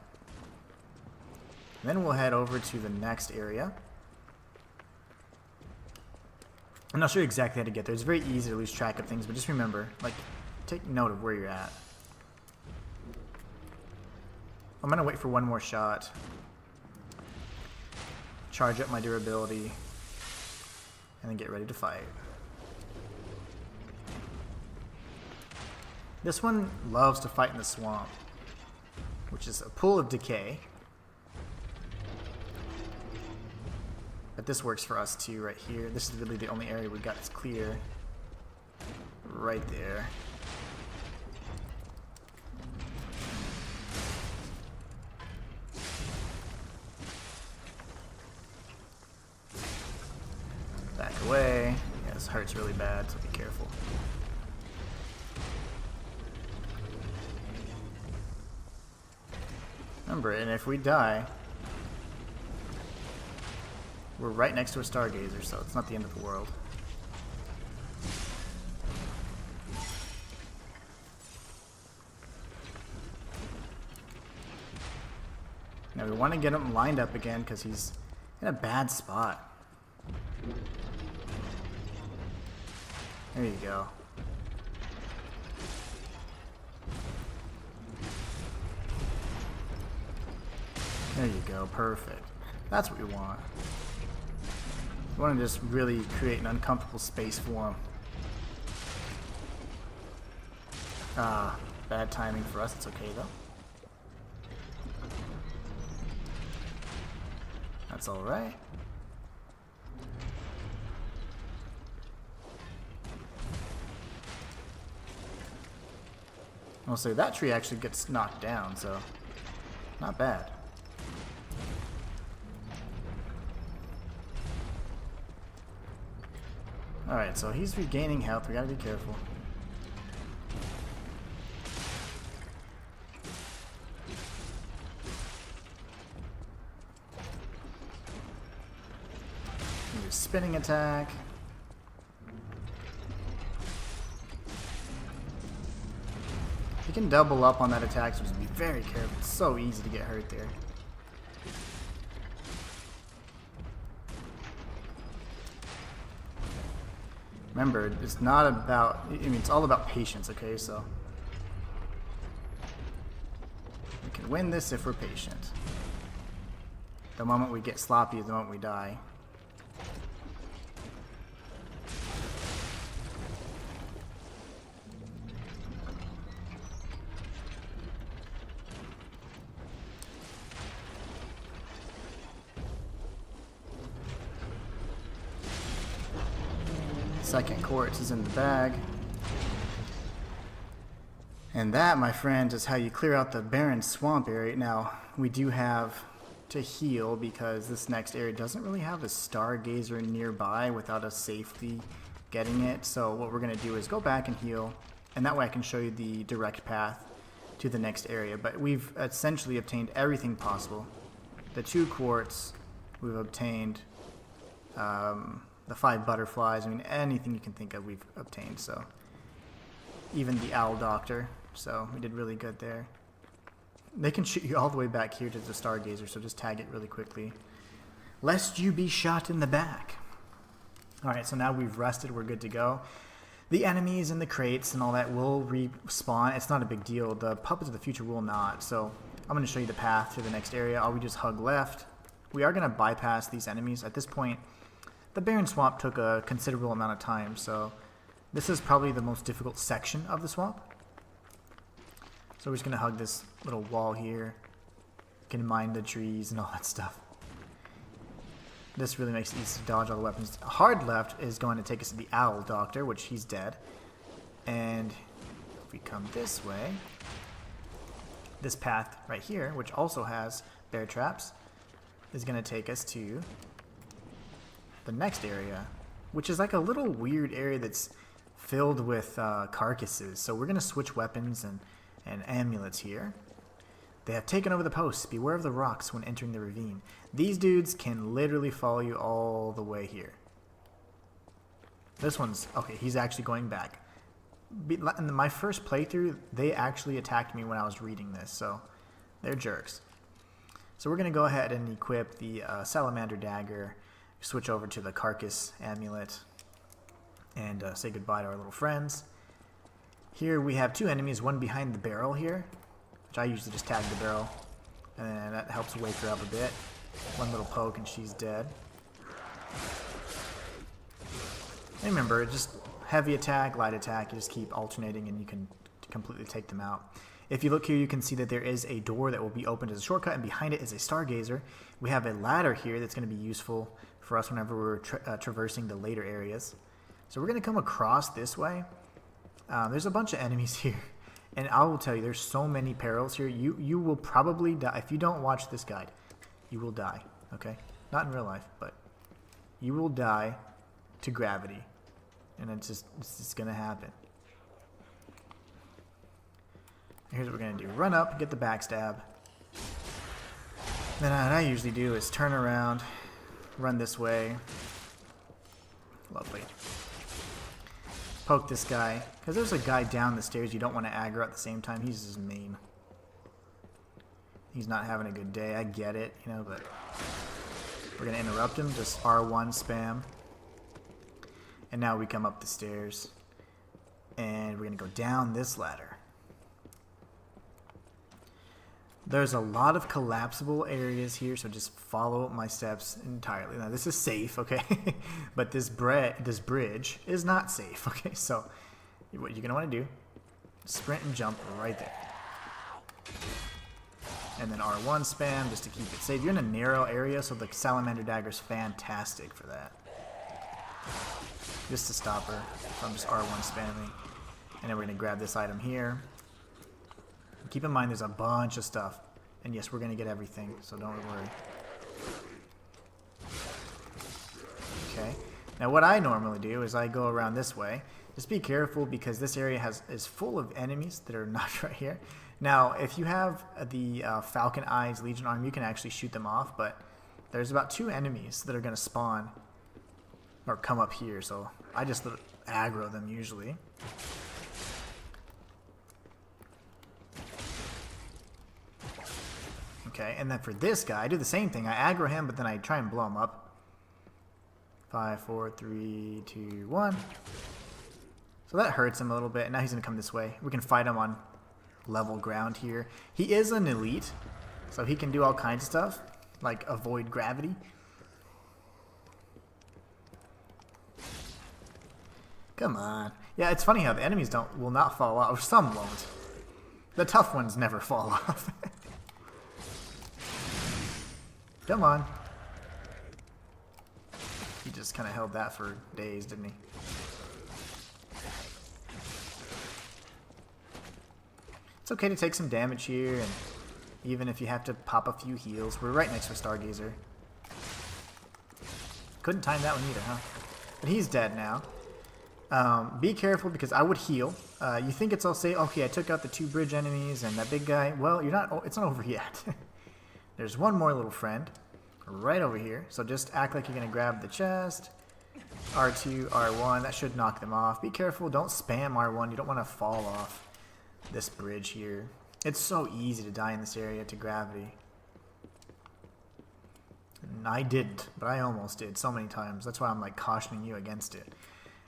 Then we'll head over to the next area. I'm not sure exactly how to get there. It's very easy to lose track of things, but just remember, like, take note of where you're at. I'm gonna wait for one more shot. Charge up my durability. And then get ready to fight. This one loves to fight in the swamp, which is a pool of decay. But this works for us too, right here. This is really the only area we got that's clear. Right there. Back away. Yeah, this hurts really bad, so be careful. Remember, and if we die, we're right next to a stargazer, so it's not the end of the world. Now we want to get him lined up again because he's in a bad spot. There you go. There you go, perfect. That's what we want. We want to just really create an uncomfortable space for him. Ah, bad timing for us, it's okay though. That's alright. I'll say that tree actually gets knocked down, so not bad. Alright, so he's regaining health, we gotta be careful. Spinning attack. You can double up on that attack, so just be very careful. It's so easy to get hurt there. Remember, it's not about, I mean, it's all about patience, okay? So we can win this if we're patient. The moment we get sloppy is the moment we die. Second quartz is in the bag. And that, my friends, is how you clear out the barren swamp area. Now, we do have to heal because this next area doesn't really have a stargazer nearby without us safely getting it. So what we're going to do is go back and heal, and that way I can show you the direct path to the next area. But we've essentially obtained everything possible. The 2 quartz, we've obtained the 5 butterflies. I mean, anything you can think of we've obtained, so even the owl doctor, so we did really good there. They can shoot you all the way back here to the stargazer, so just tag it really quickly lest you be shot in the back. Alright, so now we've rested, we're good to go. The enemies and the crates and all that will respawn. It's not a big deal. The puppets of the future will not. So I'm going to show you the path to the next area. All we just hug left. We are going to bypass these enemies. At this point, the Barren Swamp took a considerable amount of time, so this is probably the most difficult section of the swamp. So we're just going to hug this little wall here. Can mine the trees and all that stuff. This really makes it easy to dodge all the weapons. Hard left is going to take us to the Owl Doctor, which he's dead. And if we come this way, this path right here, which also has bear traps, is going to take us to the next area, which is like a little weird area that's filled with carcasses. So we're going to switch weapons and amulets here. They have taken over the posts. Beware of the rocks when entering the ravine. These dudes can literally follow you all the way here. This one's... okay, he's actually going back. In my first playthrough, they actually attacked me when I was reading this, so they're jerks. So we're going to go ahead and equip the Salamander Dagger, switch over to the Carcass Amulet, and say goodbye to our little friends. Here we have two enemies, one behind the barrel here, which I usually just tag the barrel, and that helps wake her up a bit. One little poke and she's dead. And remember, just heavy attack, light attack, you just keep alternating and you can completely take them out. If you look here, you can see that there is a door that will be opened as a shortcut, and behind it is a stargazer. We have a ladder here that's going to be useful for us whenever we're traversing the later areas. So we're going to come across this way. There's a bunch of enemies here. And I will tell you, there's so many perils here. You will probably die. If you don't watch this guide, you will die. Okay? Not in real life, but you will die to gravity. And it's just going to happen. Here's what we're going to do. Run up, get the backstab. Then what I usually do is turn around, run this way. Lovely. Poke this guy. Because there's a guy down the stairs you don't want to aggro at the same time. He's just mean. He's not having a good day. I get it, you know, but we're going to interrupt him. Just R1 spam. And now we come up the stairs. And we're going to go down this ladder. There's a lot of collapsible areas here, so just follow my steps entirely. Now, this is safe, okay? But this bridge is not safe, okay? So what you're going to want to do, sprint and jump right there. And then R1 spam just to keep it safe. You're in a narrow area, so the Salamander Dagger is fantastic for that. Just to stop her. So I'm just R1 spamming. And then we're going to grab this item here. Keep in mind there's a bunch of stuff. And yes, we're going to get everything, so don't worry. Okay. Now what I normally do is I go around this way. Just be careful because this area is full of enemies that are not right here. Now, if you have the Falcon Eyes Legion arm, you can actually shoot them off, but there's about 2 enemies that are going to spawn or come up here, so I just aggro them usually. Okay, and then for this guy, I do the same thing. I aggro him, but then I try and blow him up. 5, 4, 3, 2, 1. So that hurts him a little bit. Now he's going to come this way. We can fight him on level ground here. He is an elite, so he can do all kinds of stuff, like avoid gravity. Come on. Yeah, it's funny how the enemies will not fall off, or some won't. The tough ones never fall off. Come on. He just kind of held that for days, didn't he? It's okay to take some damage here, and even if you have to pop a few heals. We're right next to a Stargazer. Couldn't time that one either, huh? But he's dead now. Be careful because I would heal. You think it's all safe? Okay, I took out the 2 bridge enemies and that big guy. Well, you're not. It's not over yet. There's one more little friend right over here. So just act like you're going to grab the chest. R2, R1. That should knock them off. Be careful. Don't spam R1. You don't want to fall off this bridge here. It's so easy to die in this area to gravity. And I didn't, but I almost did so many times. That's why I'm like cautioning you against it.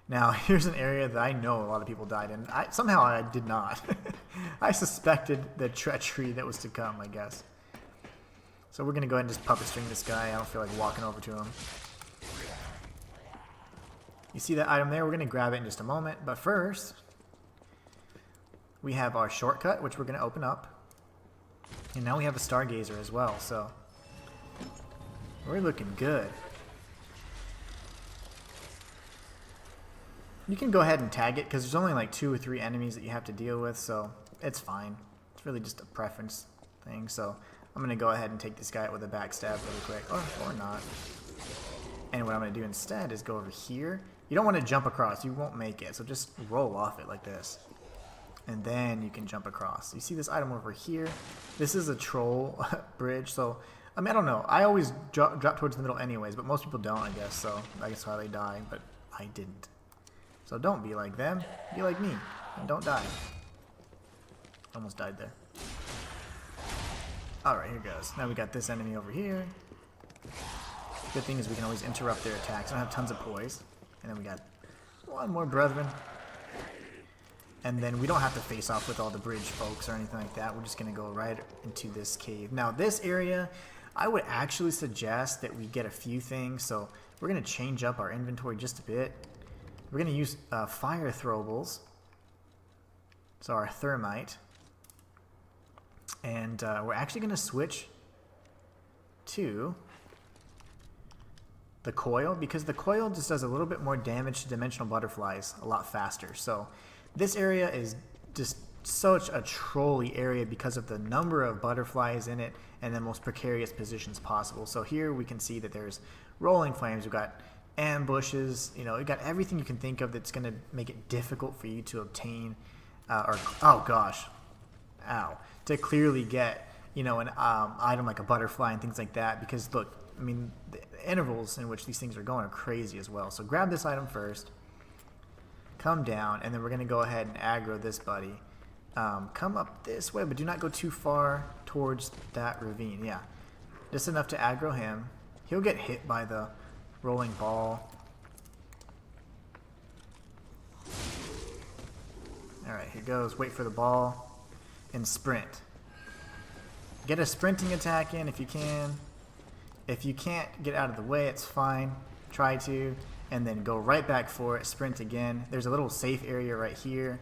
Now, here's an area that I know a lot of people died in. Somehow I did not. I suspected the treachery that was to come, I guess. So we're going to go ahead and just puppet string this guy. I don't feel like walking over to him. You see that item there? We're going to grab it in just a moment. But first, we have our shortcut, which we're going to open up. And now we have a Stargazer as well, so we're looking good. You can go ahead and tag it because there's only like 2 or 3 enemies that you have to deal with, so it's fine. It's really just a preference thing, so I'm going to go ahead and take this guy out with a backstab really quick, or not. And what I'm going to do instead is go over here. You don't want to jump across, you won't make it, so just roll off it like this. And then you can jump across. You see this item over here? This is a troll bridge, so I mean, I don't know. I always drop towards the middle anyways, but most people don't, I guess, so I guess why they die, but I didn't. So don't be like them, be like me, and don't die. Almost died there. Alright, here goes. Now we got this enemy over here. Good thing is we can always interrupt their attacks. I don't have tons of poise. And then we got one more brethren. And then we don't have to face off with all the bridge folks or anything like that. We're just going to go right into this cave. Now this area, I would actually suggest that we get a few things. So we're going to change up our inventory just a bit. We're going to use fire throwables. So our thermite. And we're actually going to switch to the coil, because the coil just does a little bit more damage to dimensional butterflies a lot faster. So this area is just such a trolly area because of the number of butterflies in it and the most precarious positions possible. So here we can see that there's rolling flames, we've got ambushes, you know, we've got everything you can think of that's going to make it difficult for you to obtain, oh gosh, ow, to clearly get, you know, an item like a butterfly and things like that, because look, I mean, the intervals in which these things are going are crazy as well. So grab this item first, come down, and then we're going to go ahead and aggro this buddy. Come up this way, but do not go too far towards that ravine. Yeah, just enough to aggro him. He'll get hit by the rolling ball. Alright, here goes. Wait for the ball and sprint. Get a sprinting attack in if you can. If you can't get out of the way, it's fine. Try to. And then go right back for it. Sprint again. There's a little safe area right here.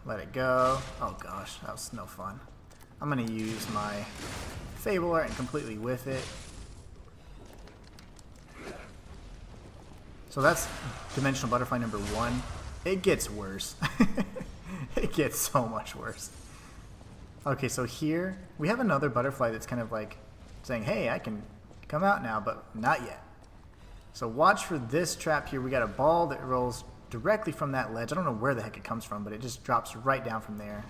Let it go. Oh gosh, that was no fun. I'm going to use my Fable Art and completely whiff it. So that's Dimensional Butterfly number 1. It gets worse. It gets so much worse. Okay, so here we have another butterfly that's kind of like saying, hey, I can come out now, but not yet. So watch for this trap here. We got a ball that rolls directly from that ledge. I don't know where the heck it comes from, but it just drops right down from there.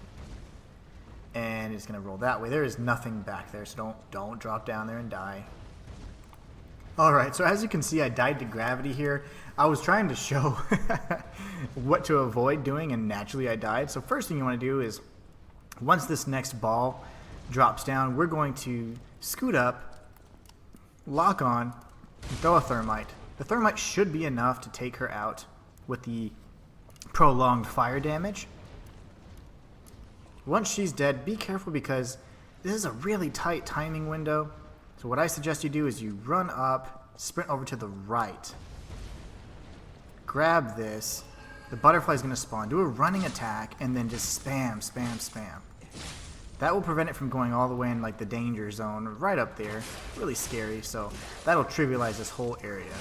And it's going to roll that way. There is nothing back there, so don't drop down there and die. Alright, so as you can see, I died to gravity here. I was trying to show what to avoid doing, and naturally I died. So first thing you want to do is, once this next ball drops down, we're going to scoot up, lock on, and throw a thermite. The thermite should be enough to take her out with the prolonged fire damage. Once she's dead, be careful because this is a really tight timing window. So what I suggest you do is you run up, sprint over to the right, grab this, the butterfly is going to spawn, do a running attack, and then just spam, spam, spam. That will prevent it from going all the way in like the danger zone right up there. Really scary, so that'll trivialize this whole area.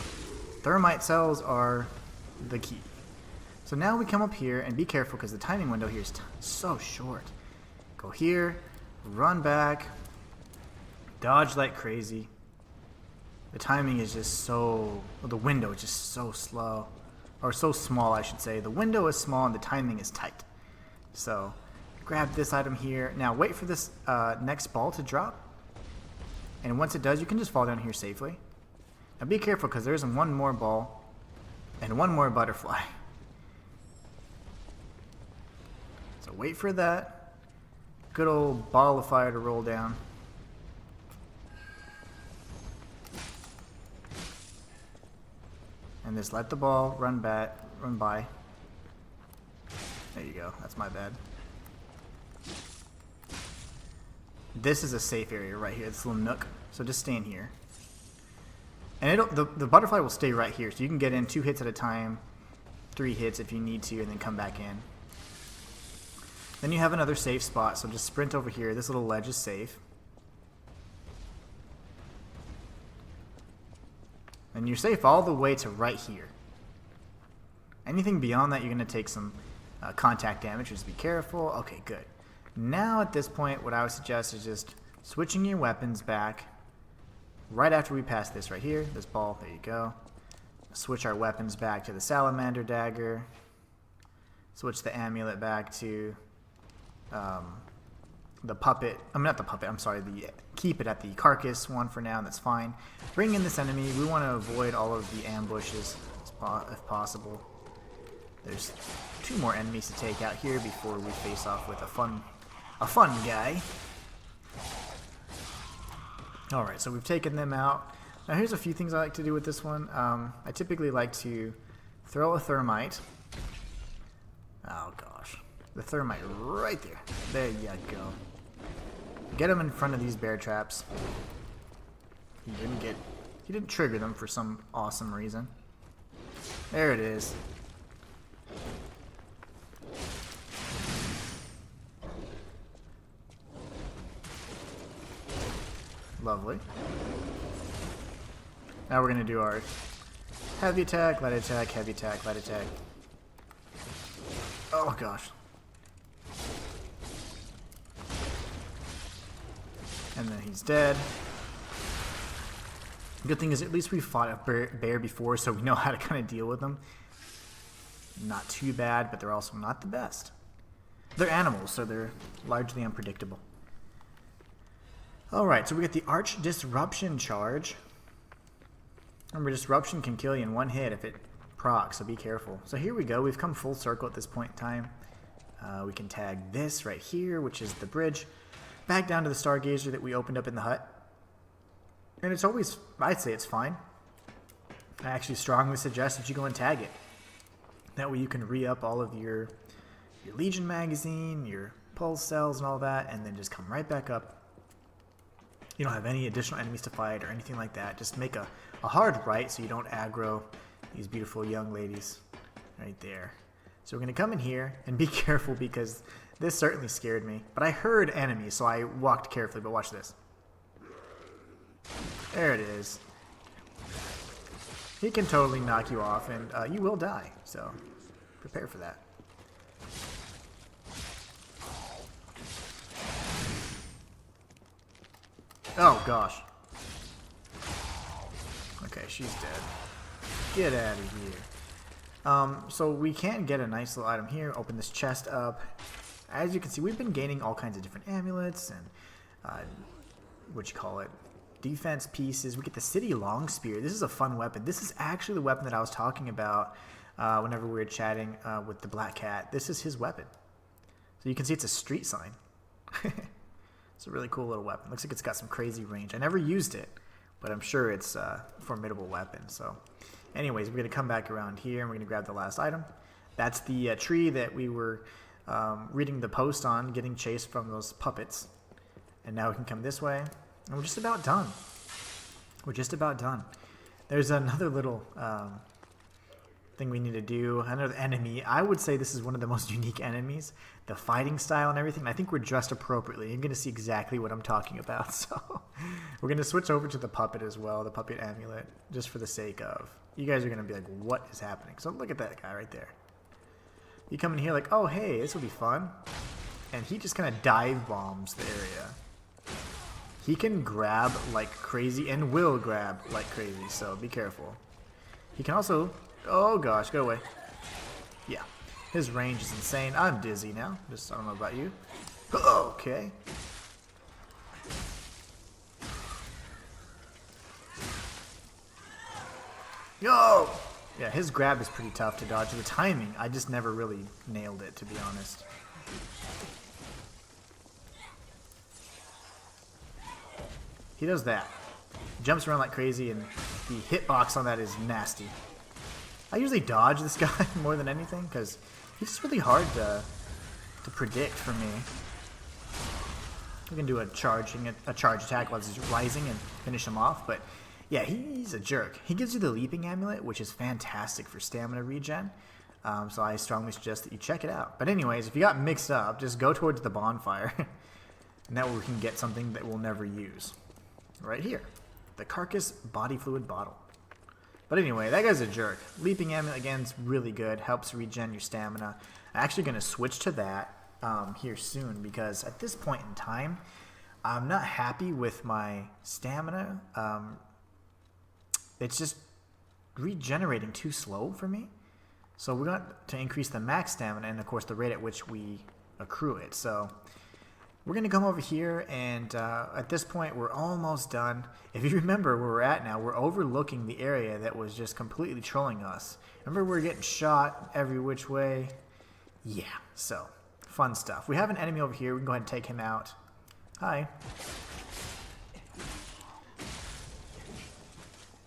Thermite cells are the key. So now we come up here, and be careful because the timing window here is so short. Go here, run back, dodge like crazy. The timing is just so, well, the window is just so slow, or so small I should say. The window is small and the timing is tight. So grab this item here. Now wait for this next ball to drop, and once it does, you can just fall down here safely. Now be careful because there's one more ball and one more butterfly. So wait for that good old ball of fire to roll down. And just let the ball run by. There you go. That's my bad. This is a safe area right here. This little nook. So just stand here. And the butterfly will stay right here. So you can get in 2 hits at a time, 3 hits if you need to, and then come back in. Then you have another safe spot. So just sprint over here. This little ledge is safe. And you're safe all the way to right here. Anything beyond that, you're going to take some contact damage. Just be careful. Okay, good. Now at this point, what I would suggest is just switching your weapons back right after we pass this right here. This ball, there you go. Switch our weapons back to the salamander dagger. Switch the amulet back to the puppet. I mean, not the puppet, I'm sorry. Keep it at the carcass one for now, that's fine. Bring in this enemy. We want to avoid all of the ambushes if possible. There's 2 more enemies to take out here before we face off with a fun guy. Alright, so we've taken them out. Now here's a few things I like to do with this one. I typically like to throw a thermite. Oh gosh. The thermite right there. There you go. Get him in front of these bear traps. He didn't trigger them for some awesome reason. There it is. Lovely. Now we're going to do our heavy attack, light attack, heavy attack, light attack. Oh gosh. And then he's dead. Good thing is at least we fought a bear before, so we know how to kind of deal with them. Not too bad, but they're also not the best. They're animals, so they're largely unpredictable. Alright, so we get the Arch Disruption charge. Remember, Disruption can kill you in 1 hit if it procs, so be careful. So here we go. We've come full circle at this point in time. We can tag this right here, which is the bridge, back down to the Stargazer that we opened up in the hut. And it's always, I'd say it's fine. I actually strongly suggest that you go and tag it. That way you can re-up all of your Legion magazine, your pulse cells and all that, and then just come right back up. You don't have any additional enemies to fight or anything like that. Just make a hard right so you don't aggro these beautiful young ladies right there. So we're going to come in here and be careful because this certainly scared me. But I heard enemies, so I walked carefully. But watch this. There it is. He can totally knock you off, and you will die. So prepare for that. Oh, gosh. Okay, she's dead. Get out of here. So we can get a nice little item here. Open this chest up. As you can see, we've been gaining all kinds of different amulets and, defense pieces. We get the City Long Spear. This is a fun weapon. This is actually the weapon that I was talking about whenever we were chatting with the Black Cat. This is his weapon. So you can see it's a street sign. It's a really cool little weapon. Looks like it's got some crazy range. I never used it, but I'm sure it's a formidable weapon. So anyways, we're going to come back around here and we're going to grab the last item. That's the tree that we were reading the post on, getting chased from those puppets. And now we can come this way. And we're just about done. We're just about done. There's another little thing we need to do. Another enemy. I would say this is one of the most unique enemies. The fighting style and everything. I think we're dressed appropriately. You're going to see exactly what I'm talking about. So we're going to switch over to the puppet as well. The puppet amulet. Just for the sake of. You guys are going to be like, what is happening? So look at that guy right there. You come in here like, oh, hey, this will be fun. And he just kind of dive bombs the area. He can grab like crazy and will grab like crazy, so be careful. He can also... Oh gosh, go away. Yeah, his range is insane. I'm dizzy now. Just, I don't know about you. Okay. Yo! Yeah, his grab is pretty tough to dodge. The timing, I just never really nailed it, to be honest. He does that. Jumps around like crazy, and the hitbox on that is nasty. I usually dodge this guy more than anything because he's just really hard to predict for me. We can do a charge attack while he's rising and finish him off, but yeah, he's a jerk. He gives you the leaping amulet, which is fantastic for stamina regen. So I strongly suggest that you check it out. But anyways, if you got mixed up, just go towards the bonfire. And that way we can get something that we'll never use. Right here. The Carcass Body Fluid Bottle. But anyway, that guy's a jerk. Leaping amulet, again, is really good. Helps regen your stamina. I'm actually going to switch to that here soon. Because at this point in time, I'm not happy with my stamina. It's just regenerating too slow for me. So we're going to increase the max stamina and, of course, the rate at which we accrue it. So we're going to come over here, and at this point, we're almost done. If you remember where we're at now, we're overlooking the area that was just completely trolling us. Remember, we were getting shot every which way? Yeah, so fun stuff. We have an enemy over here. We can go ahead and take him out. Hi.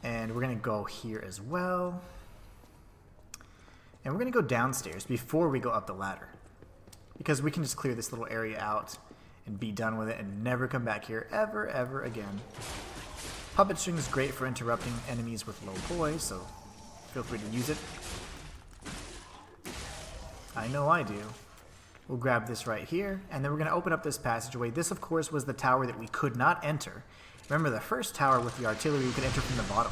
And we're going to go here as well. And we're going to go downstairs before we go up the ladder. Because we can just clear this little area out and be done with it and never come back here ever, ever again. Puppet string is great for interrupting enemies with low poise, so feel free to use it. I know I do. We'll grab this right here, and then we're going to open up this passageway. This, of course, was the tower that we could not enter. Remember, the first tower with the artillery, we could enter from the bottom.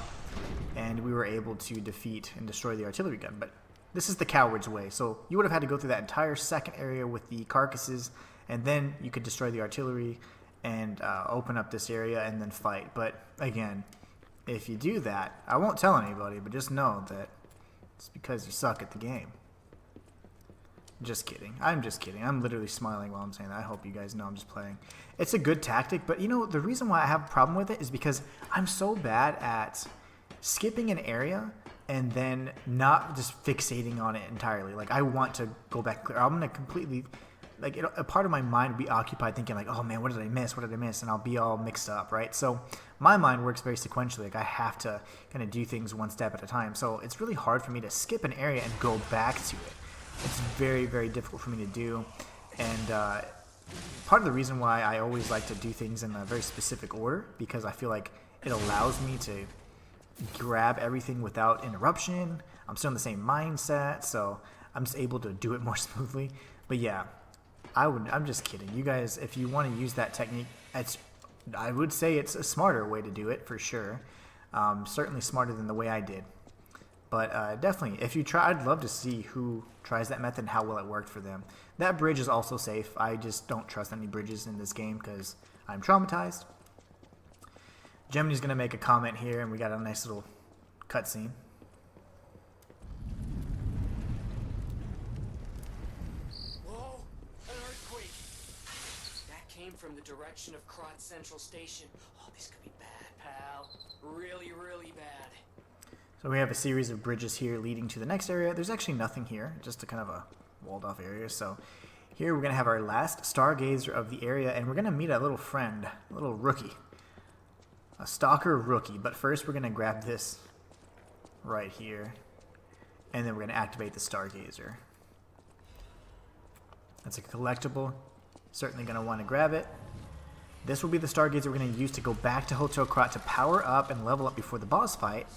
And we were able to defeat and destroy the artillery gun, but this is the coward's way. So you would have had to go through that entire second area with the carcasses, and then you could destroy the artillery and open up this area and then fight. But again, if you do that, I won't tell anybody, but just know that it's because you suck at the game. Just kidding. I'm just kidding. I'm literally smiling while I'm saying that. I hope you guys know I'm just playing. It's a good tactic, but you know, the reason why I have a problem with it is because I'm so bad at skipping an area and then not just fixating on it entirely. Like, I want to go back clear. I'm going to completely, like, a part of my mind will be occupied thinking, like, oh man, what did I miss? What did I miss? And I'll be all mixed up, right? So my mind works very sequentially. Like, I have to kind of do things one step at a time. So it's really hard for me to skip an area and go back to it. It's very, very difficult for me to do. And part of the reason why I always like to do things in a very specific order, because I feel like it allows me to grab everything without interruption. I'm still in the same mindset, so I'm just able to do it more smoothly. But yeah, I'm just kidding. You guys, if you want to use that technique, I would say it's a smarter way to do it for sure. Certainly smarter than the way I did. But definitely, if you try, I'd love to see who tries that method and how well it worked for them. That bridge is also safe. I just don't trust any bridges in this game because I'm traumatized. Gemini's going to make a comment here, and we got a nice little cutscene. Whoa! An earthquake! That came from the direction of Krot Central Station. Oh, this could be bad, pal. Really, really bad. So we have a series of bridges here leading to the next area. There's actually nothing here, just a kind of a walled off area. So here we're going to have our last stargazer of the area, and we're going to meet a little friend, a little rookie. A stalker rookie. But first we're going to grab this right here, and then we're going to activate the stargazer. That's a collectible. Certainly going to want to grab it. This will be the stargazer we're going to use to go back to Hotel Krot to power up and level up before the boss fight.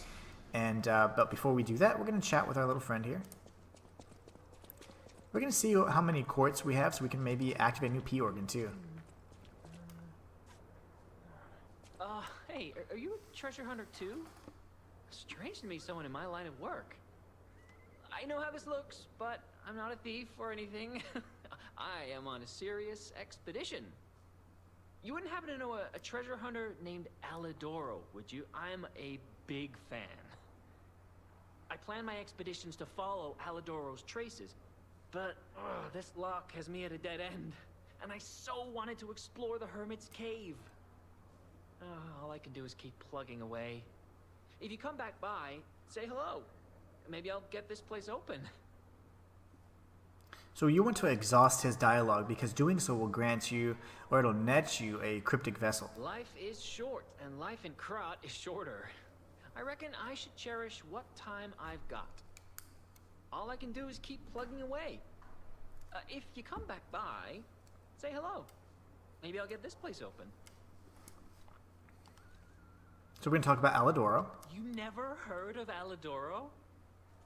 And but before we do that, we're going to chat with our little friend here. We're going to see how many quartz we have so we can maybe activate a new P organ too. Hey, are you a treasure hunter too? Strange to meet someone in my line of work. I know how this looks, but I'm not a thief or anything. I am on a serious expedition. You wouldn't happen to know a treasure hunter named Alidoro, would you? I'm a big fan. I plan my expeditions to follow Alidoro's traces, but this lock has me at a dead end, and I so wanted to explore the Hermit's Cave. All I can do is keep plugging away. If you come back by, say hello. Maybe I'll get this place open. So you want to exhaust his dialogue because doing so will grant you, or it'll net you, a cryptic vessel. Life is short, and life in Krot is shorter. I reckon I should cherish what time I've got. All I can do is keep plugging away. If you come back by, say hello. Maybe I'll get this place open. So we're going to talk about Alidoro. You never heard of Alidoro?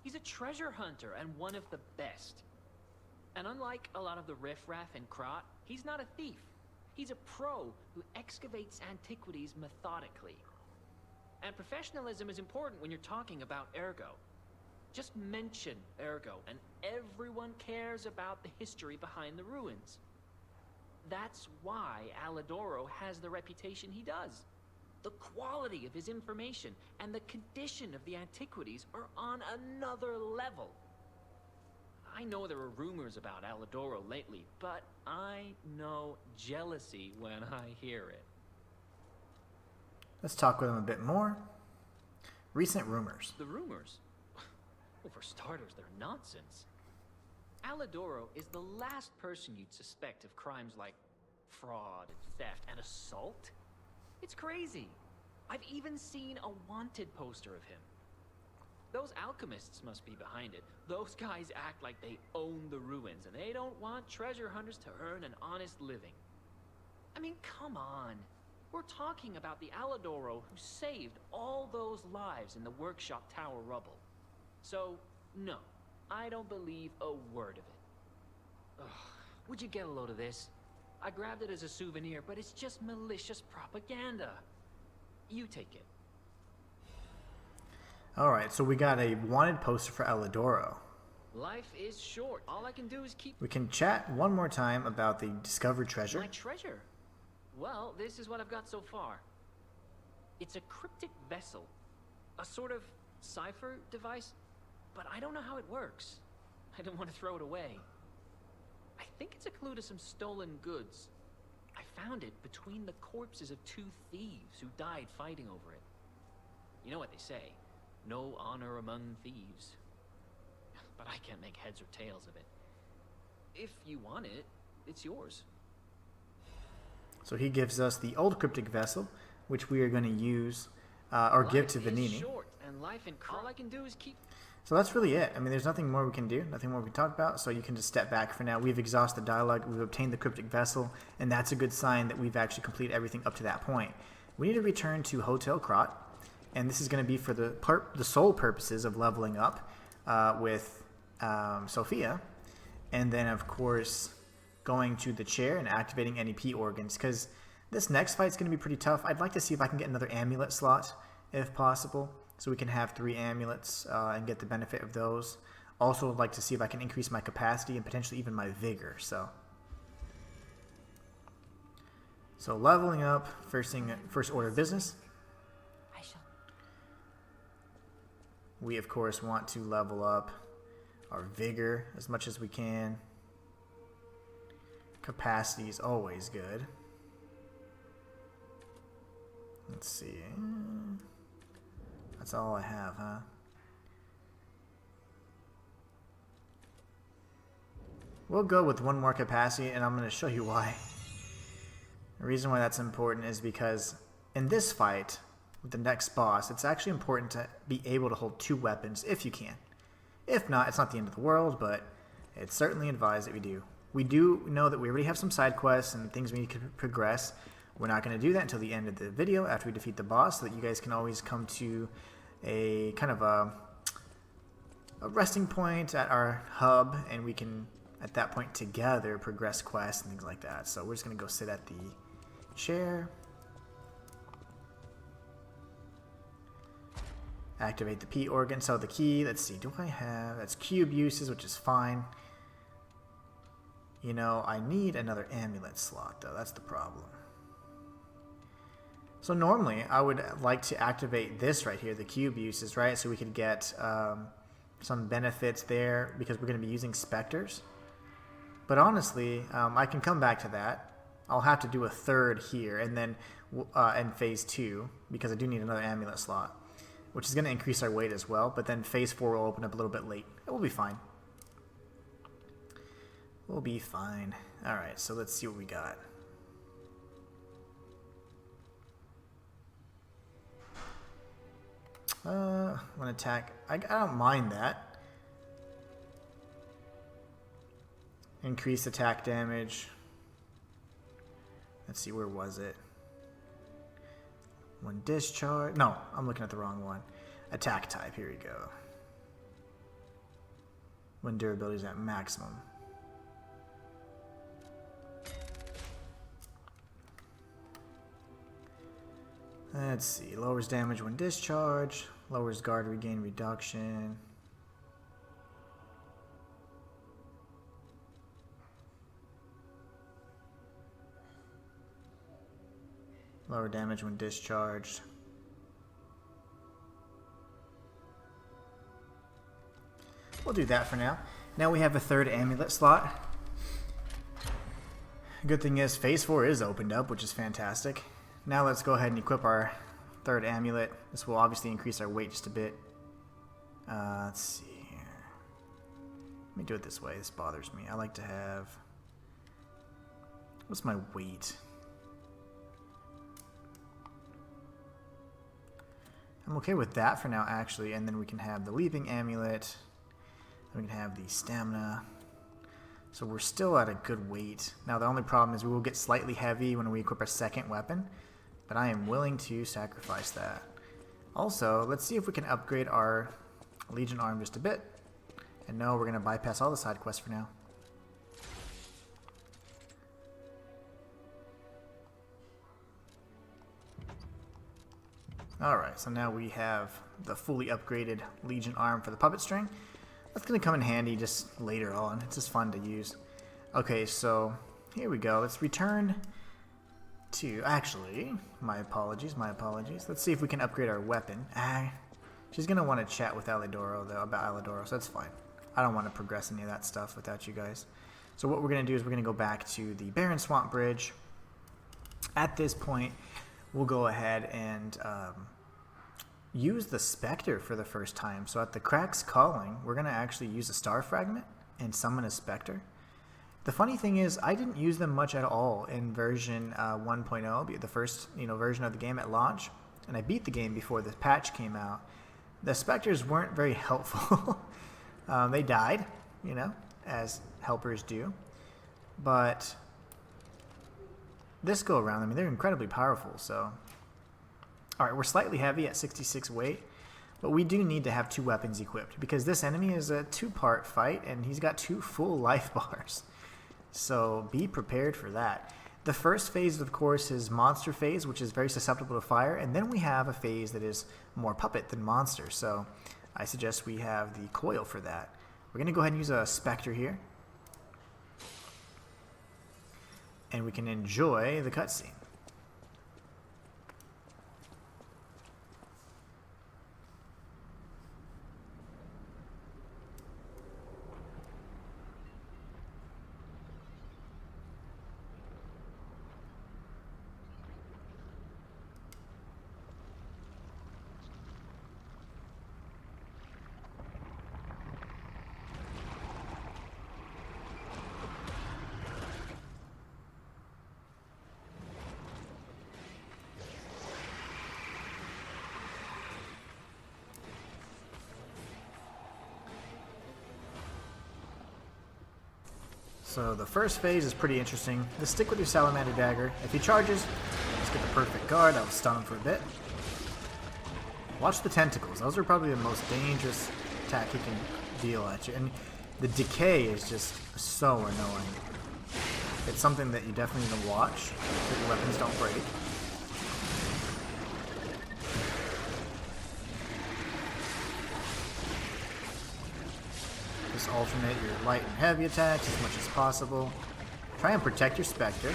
He's a treasure hunter and one of the best. And unlike a lot of the riffraff in Krat, he's not a thief. He's a pro who excavates antiquities methodically. And professionalism is important when you're talking about Ergo. Just mention Ergo, and everyone cares about the history behind the ruins. That's why Alidoro has the reputation he does. The quality of his information and the condition of the antiquities are on another level. I know there are rumors about Alidoro lately, but I know jealousy when I hear it. Let's talk with him a bit more. Recent rumors. The rumors? Well, for starters, they're nonsense. Alidoro is the last person you'd suspect of crimes like fraud, theft, and assault. It's crazy. I've even seen a wanted poster of him. Those alchemists must be behind it. Those guys act like they own the ruins, and they don't want treasure hunters to earn an honest living. I mean, come on. We're talking about the Alidoro who saved all those lives in the workshop tower rubble. So, no, I don't believe a word of it. Ugh, would you get a load of this? I grabbed it as a souvenir, but it's just malicious propaganda. You take it. Alright, so we got a wanted poster for Alidoro. Life is short. All I can do is keep... We can chat one more time about the discovered treasure. My treasure? Well, this is what I've got so far. It's a cryptic vessel. A sort of cipher device, but I don't know how it works. I don't want to throw it away. I think it's a clue to some stolen goods. I found it between the corpses of 2 thieves who died fighting over it. You know what they say, no honor among thieves. But I can't make heads or tails of it. If you want it, it's yours. So he gives us the old cryptic vessel, which we are going to use or give to Vanini. All I can do is keep... So that's really it. I mean, there's nothing more we can do, nothing more we can talk about, so you can just step back for now. We've exhausted dialogue, we've obtained the cryptic vessel, and that's a good sign that we've actually completed everything up to that point. We need to return to Hotel Krat, and this is going to be for the sole purposes of leveling up with Sophia, and then, of course, going to the chair and activating any P organs, because this next fight's going to be pretty tough. I'd like to see if I can get another amulet slot, if possible, so we can have 3 amulets and get the benefit of those. Also, I'd like to see if I can increase my capacity and potentially even my vigor. So leveling up, first order of business. We, of course, want to level up our vigor as much as we can. Capacity is always good. Let's see. That's all I have, huh? We'll go with 1 more capacity, and I'm going to show you why. The reason why that's important is because in this fight, with the next boss, it's actually important to be able to hold 2 weapons if you can. If not, it's not the end of the world, but it's certainly advised that we do. We do know that we already have some side quests and things we need to progress. We're not going to do that until the end of the video after we defeat the boss, so that you guys can always come to a kind of a resting point at our hub, and we can, at that point together, progress quests and things like that. So we're just going to go sit at the chair. Activate the P organ. So the key, let's see, do I have, that's cube uses, which is fine. You know, I need another amulet slot, though. That's the problem. So normally, I would like to activate this right here, the cube uses, right? So we could get some benefits there because we're going to be using specters. But honestly, I can come back to that. I'll have to do a 3rd here, and then in phase 2, because I do need another amulet slot, which is going to increase our weight as well. But then phase 4 will open up a little bit late. It will be fine. We'll be fine. Alright, so let's see what we got. One attack. I don't mind that. Increase attack damage. Let's see, where was it? When discharge. No, I'm looking at the wrong one. Attack type, here we go. When durability is at maximum. Let's see, lowers damage when discharged, lowers guard regain reduction. Lower damage when discharged. We'll do that for now. Now we have a third amulet slot. Good thing is phase 4 is opened up, which is fantastic. Now let's go ahead and equip our third amulet. This will obviously increase our weight just a bit. Let's see here. Let me do it this way. This bothers me. I like to have... What's my weight? I'm okay with that for now, actually. And then we can have the leaping amulet. We can have the stamina. So we're still at a good weight. Now the only problem is we will get slightly heavy when we equip our second weapon. But I am willing to sacrifice that. Also, let's see if we can upgrade our Legion arm just a bit. And no, we're going to bypass all the side quests for now. Alright, so now we have the fully upgraded Legion arm for the puppet string. That's going to come in handy just later on. It's just fun to use. Okay, so here we go. Let's return to... Actually, my apologies. Let's see if we can upgrade our weapon. She's going to want to chat with Alidoro, though, about Alidoro, so that's fine. I don't want to progress any of that stuff without you guys. So what we're going to do is we're going to go back to the Barren Swamp Bridge. At this point, we'll go ahead and use the Spectre for the first time. So at the Crack's Calling, we're going to actually use a Star Fragment and summon a Spectre. The funny thing is, I didn't use them much at all in version 1.0, the first version of the game at launch, and I beat the game before the patch came out. The Spectres weren't very helpful. They died, as helpers do. But this go around, I mean, they're incredibly powerful, so... Alright, we're slightly heavy at 66 weight, but we do need to have 2 weapons equipped, because this enemy is a 2-part fight, and he's got 2 full life bars. So be prepared for that. The first phase, of course, is monster phase, which is very susceptible to fire, and then we have a phase that is more puppet than monster, so I suggest we have the coil for that. We're going to go ahead and use a Spectre here, and we can enjoy the cutscene. So the first phase is pretty interesting. Just stick with your Salamander Dagger. If he charges, just get the perfect guard. That'll stun him for a bit. Watch the tentacles. Those are probably the most dangerous attack he can deal at you. And the decay is just so annoying. It's something that you definitely need to watch so your weapons don't break. Just alternate your light and heavy attacks as much as possible. Try and protect your Spectre.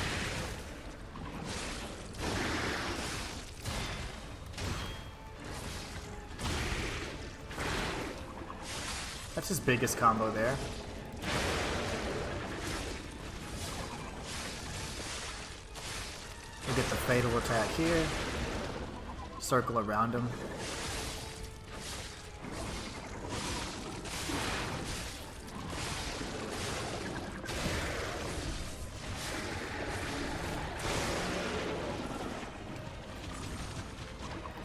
That's his biggest combo there. We get the fatal attack here. Circle around him.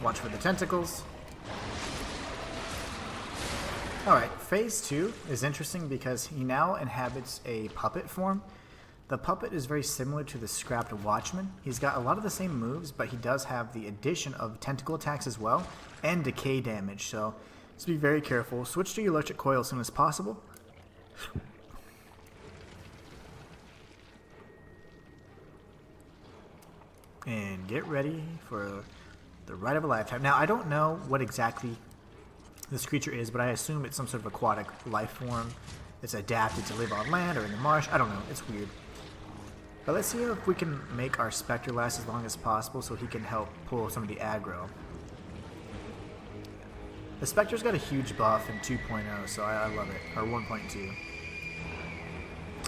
Watch for the tentacles. Alright, phase 2 is interesting because he now inhabits a puppet form. The puppet is very similar to the scrapped Watchman. He's got a lot of the same moves, but he does have the addition of tentacle attacks as well, and decay damage, so just be very careful. Switch to your electric coil as soon as possible. And get ready for the ride of a lifetime. Now, I don't know what exactly this creature is, but I assume it's some sort of aquatic life form that's adapted to live on land or in the marsh. I don't know. It's weird. But let's see if we can make our Spectre last as long as possible so he can help pull some of the aggro. The Spectre's got a huge buff in 2.0, so I love it. Or 1.2.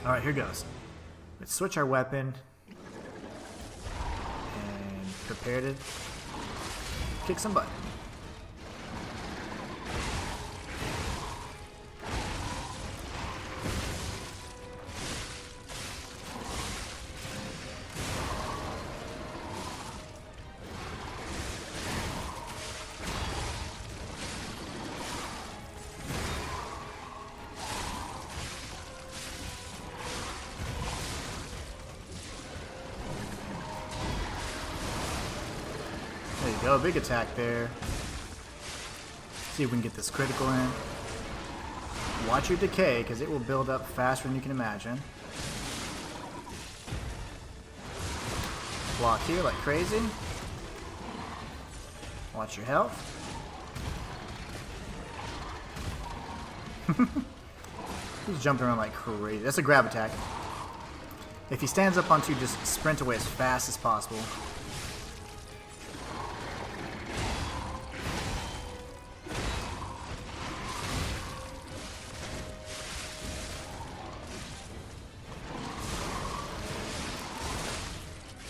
Alright, here goes. Let's switch our weapon. And prepare to kick some butt. There you go, big attack there. See if we can get this critical in. Watch your decay, because it will build up faster than you can imagine. Block here like crazy. Watch your health. He's jumping around like crazy. That's a grab attack. If he stands up on two, just sprint away as fast as possible.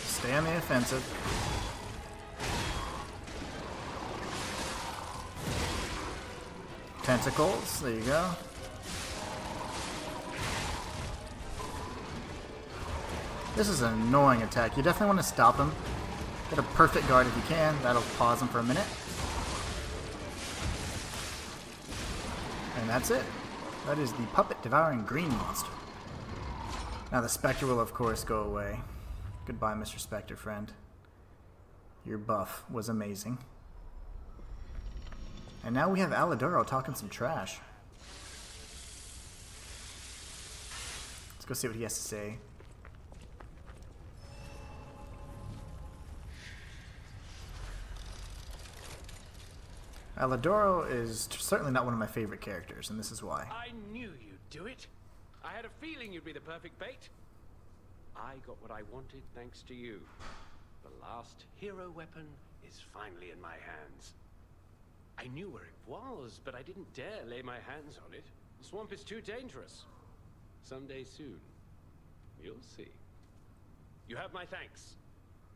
Stay on the offensive. Tentacles, there you go. This is an annoying attack. You definitely want to stop him. Get a perfect guard if you can. That'll pause him for a minute. And that's it. That is the puppet devouring green monster. Now the Spectre will of course go away. Goodbye, Mr. Spectre friend. Your buff was amazing. And now we have Alidoro talking some trash. Let's go see what he has to say. Alidoro is certainly not one of my favorite characters, and this is why. I knew you'd do it. I had a feeling you'd be the perfect bait. I got what I wanted thanks to you. The last hero weapon is finally in my hands. I knew where it was, but I didn't dare lay my hands on it. The swamp is too dangerous. Someday soon, you'll see. You have my thanks.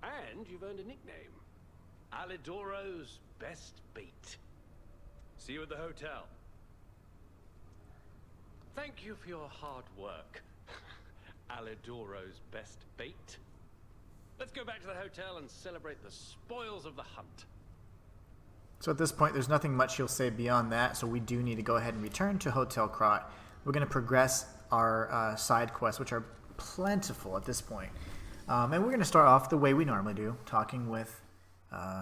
And you've earned a nickname. Alidoro's best bait. See you at the hotel. Thank you for your hard work. Alidoro's best bait. Let's go back to the hotel and celebrate the spoils of the hunt. So at this point, there's nothing much he'll say beyond that, so we do need to go ahead and return to Hotel Krat. We're going to progress our side quests, which are plentiful at this point. And we're going to start off the way we normally do, talking with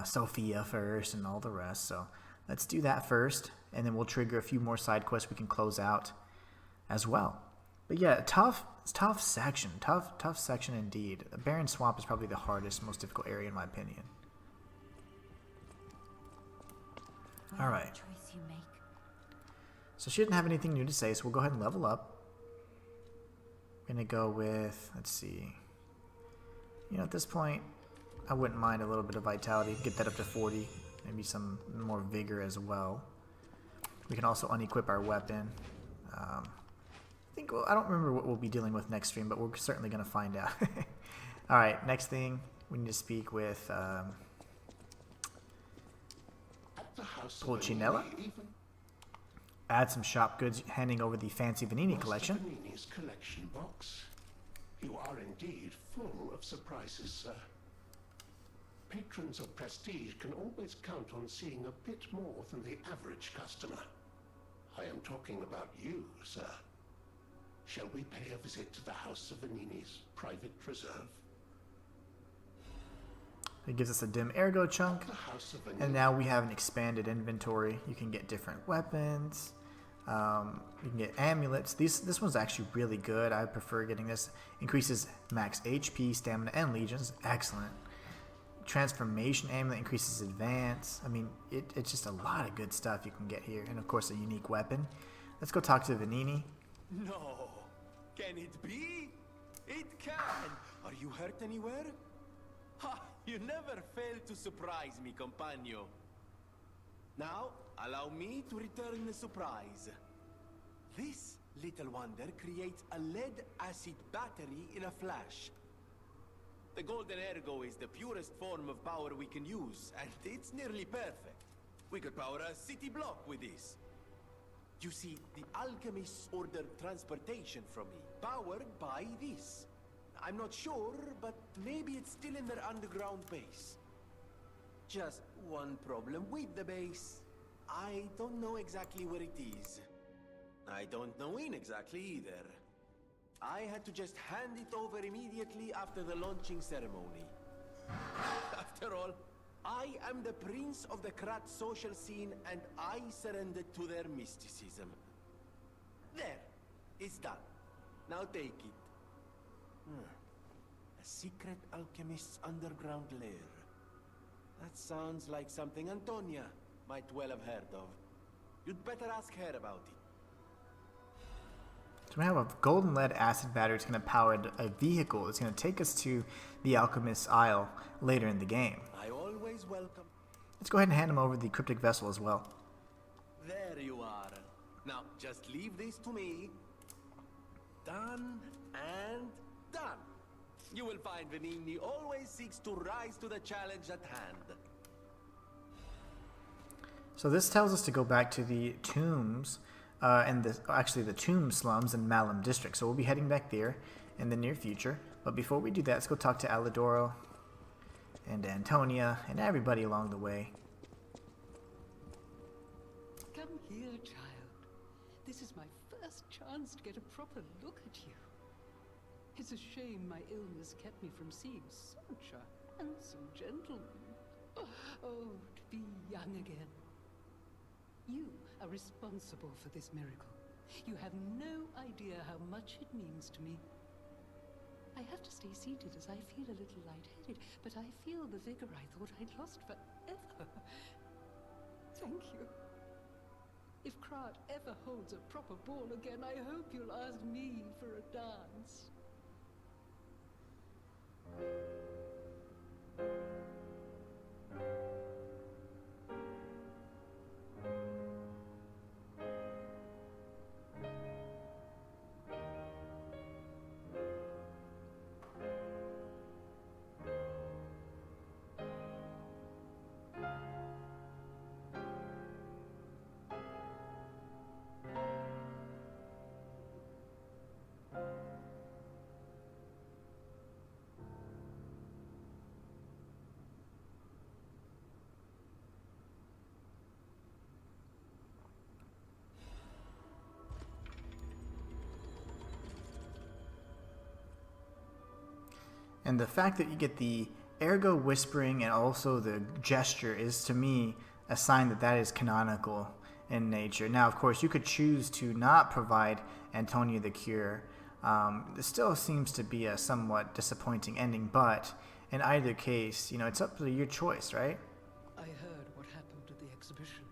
Sophia first and all the rest. So let's do that first, and then we'll trigger a few more side quests we can close out as well. But yeah, tough section. Tough section indeed. The Barren Swamp is probably the hardest, most difficult area in my opinion. Alright. So she didn't have anything new to say, so we'll go ahead and level up. I'm going to go with, let's see. You know, at this point, I wouldn't mind a little bit of vitality. Get that up to 40. Maybe some more vigor as well. We can also unequip our weapon. I don't remember what we'll be dealing with next stream, but we're certainly going to find out. Alright, next thing, we need to speak with Pulcinella. Add some shop goods, handing over the Fancy Vanini collection. Vanini's collection box. You are indeed full of surprises, sir. Patrons of prestige can always count on seeing a bit more than the average customer. I am talking about you, sir. Shall we pay a visit to the House of Venini's private reserve? It gives us a dim ergo chunk, The House of and Venini. now we have an expanded inventory. You can get different weapons. You can get amulets. This one's actually really good. I prefer getting this. Increases max HP, stamina, and legions. Excellent. Transformation amulet increases advance. I mean, it's just a lot of good stuff you can get here. And of course, a unique weapon. Let's go talk to Venini. No. Can it be? It can. Are you hurt anywhere? Ha! You never fail to surprise me, compagno. Now, allow me to return the surprise. This little wonder creates a lead-acid battery in a flash. The golden ergo is the purest form of power we can use, and it's nearly perfect. We could power a city block with this. You see, the alchemists ordered transportation from me, powered by this. I'm not sure, but maybe it's still in their underground base. Just one problem with the base. I don't know exactly where it is. I don't know when exactly either. I had to just hand it over immediately after the launching ceremony. After all, I am the prince of the Krat social scene, and I surrendered to their mysticism. There, it's done. Now take it. A secret alchemist's underground lair. That sounds like something Antonia might well have heard of. You'd better ask her about it. So we have a golden lead acid battery. It's going to power a vehicle. It's going to take us to the Alchemist's Isle later in the game. I always welcome. Let's go ahead and hand him over the cryptic vessel as well. There you are. Now, just leave this to me. Done and done. You will find Venini always seeks to rise to the challenge at hand. So this tells us to go back to the tombs, and the tomb slums in Malum district. So we'll be heading back there in the near future. But before we do that, let's go talk to Alidoro and Antonia and everybody along the way. Come here, child. This is my first chance to get a proper look at you. It's a shame my illness kept me from seeing such a handsome gentleman. Oh, to be young again. You are responsible for this miracle. You have no idea how much it means to me. I have to stay seated as I feel a little lightheaded, but I feel the vigor I thought I'd lost forever. Thank you. If Krat ever holds a proper ball again, I hope you'll ask me for a dance. And the fact that you get the ergo whispering and also the gesture is, to me, a sign that that is canonical in nature. Now, of course, you could choose to not provide Antonia the cure. This still seems to be a somewhat disappointing ending, but in either case, it's up to your choice, right? I heard what happened at the exhibition.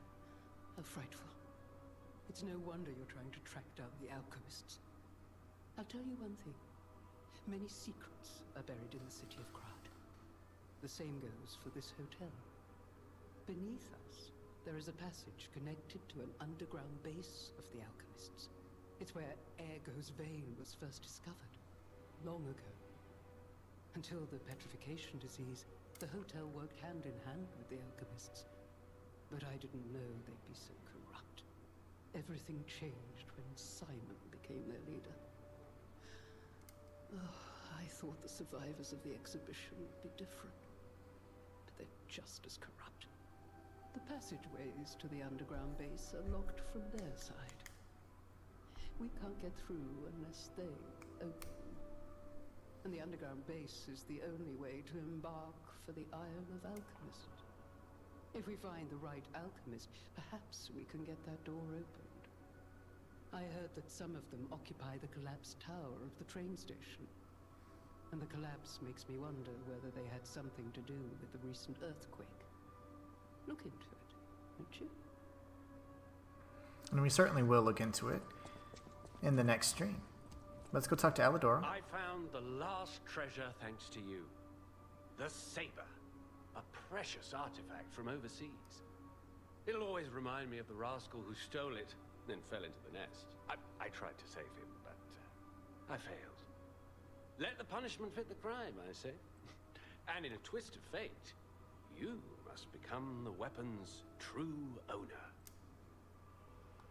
How frightful. It's no wonder you're trying to track down the alchemists. I'll tell you one thing. Many secrets are buried in the city of Krat. The same goes for this hotel. Beneath us, there is a passage connected to an underground base of the alchemists. It's where Ergo's vein was first discovered, long ago. Until the petrification disease, the hotel worked hand in hand with the alchemists. But I didn't know they'd be so corrupt. Everything changed when Simon became their leader. Oh, I thought the survivors of the exhibition would be different. But they're just as corrupt. The passageways to the underground base are locked from their side. We can't get through unless they open. And the underground base is the only way to embark for the Isle of Alchemist. If we find the right alchemist, perhaps we can get that door opened. I heard that some of them occupy the collapsed tower of the train station. And the collapse makes me wonder whether they had something to do with the recent earthquake. Look into it, won't you? And we certainly will look into it in the next stream. Let's go talk to Alidoro. I found the last treasure thanks to you. The saber. A precious artifact from overseas. It'll always remind me of the rascal who stole it, then fell into the nest. I tried to save him, but I failed. Let the punishment fit the crime, I say. And in a twist of fate, you must become the weapon's true owner.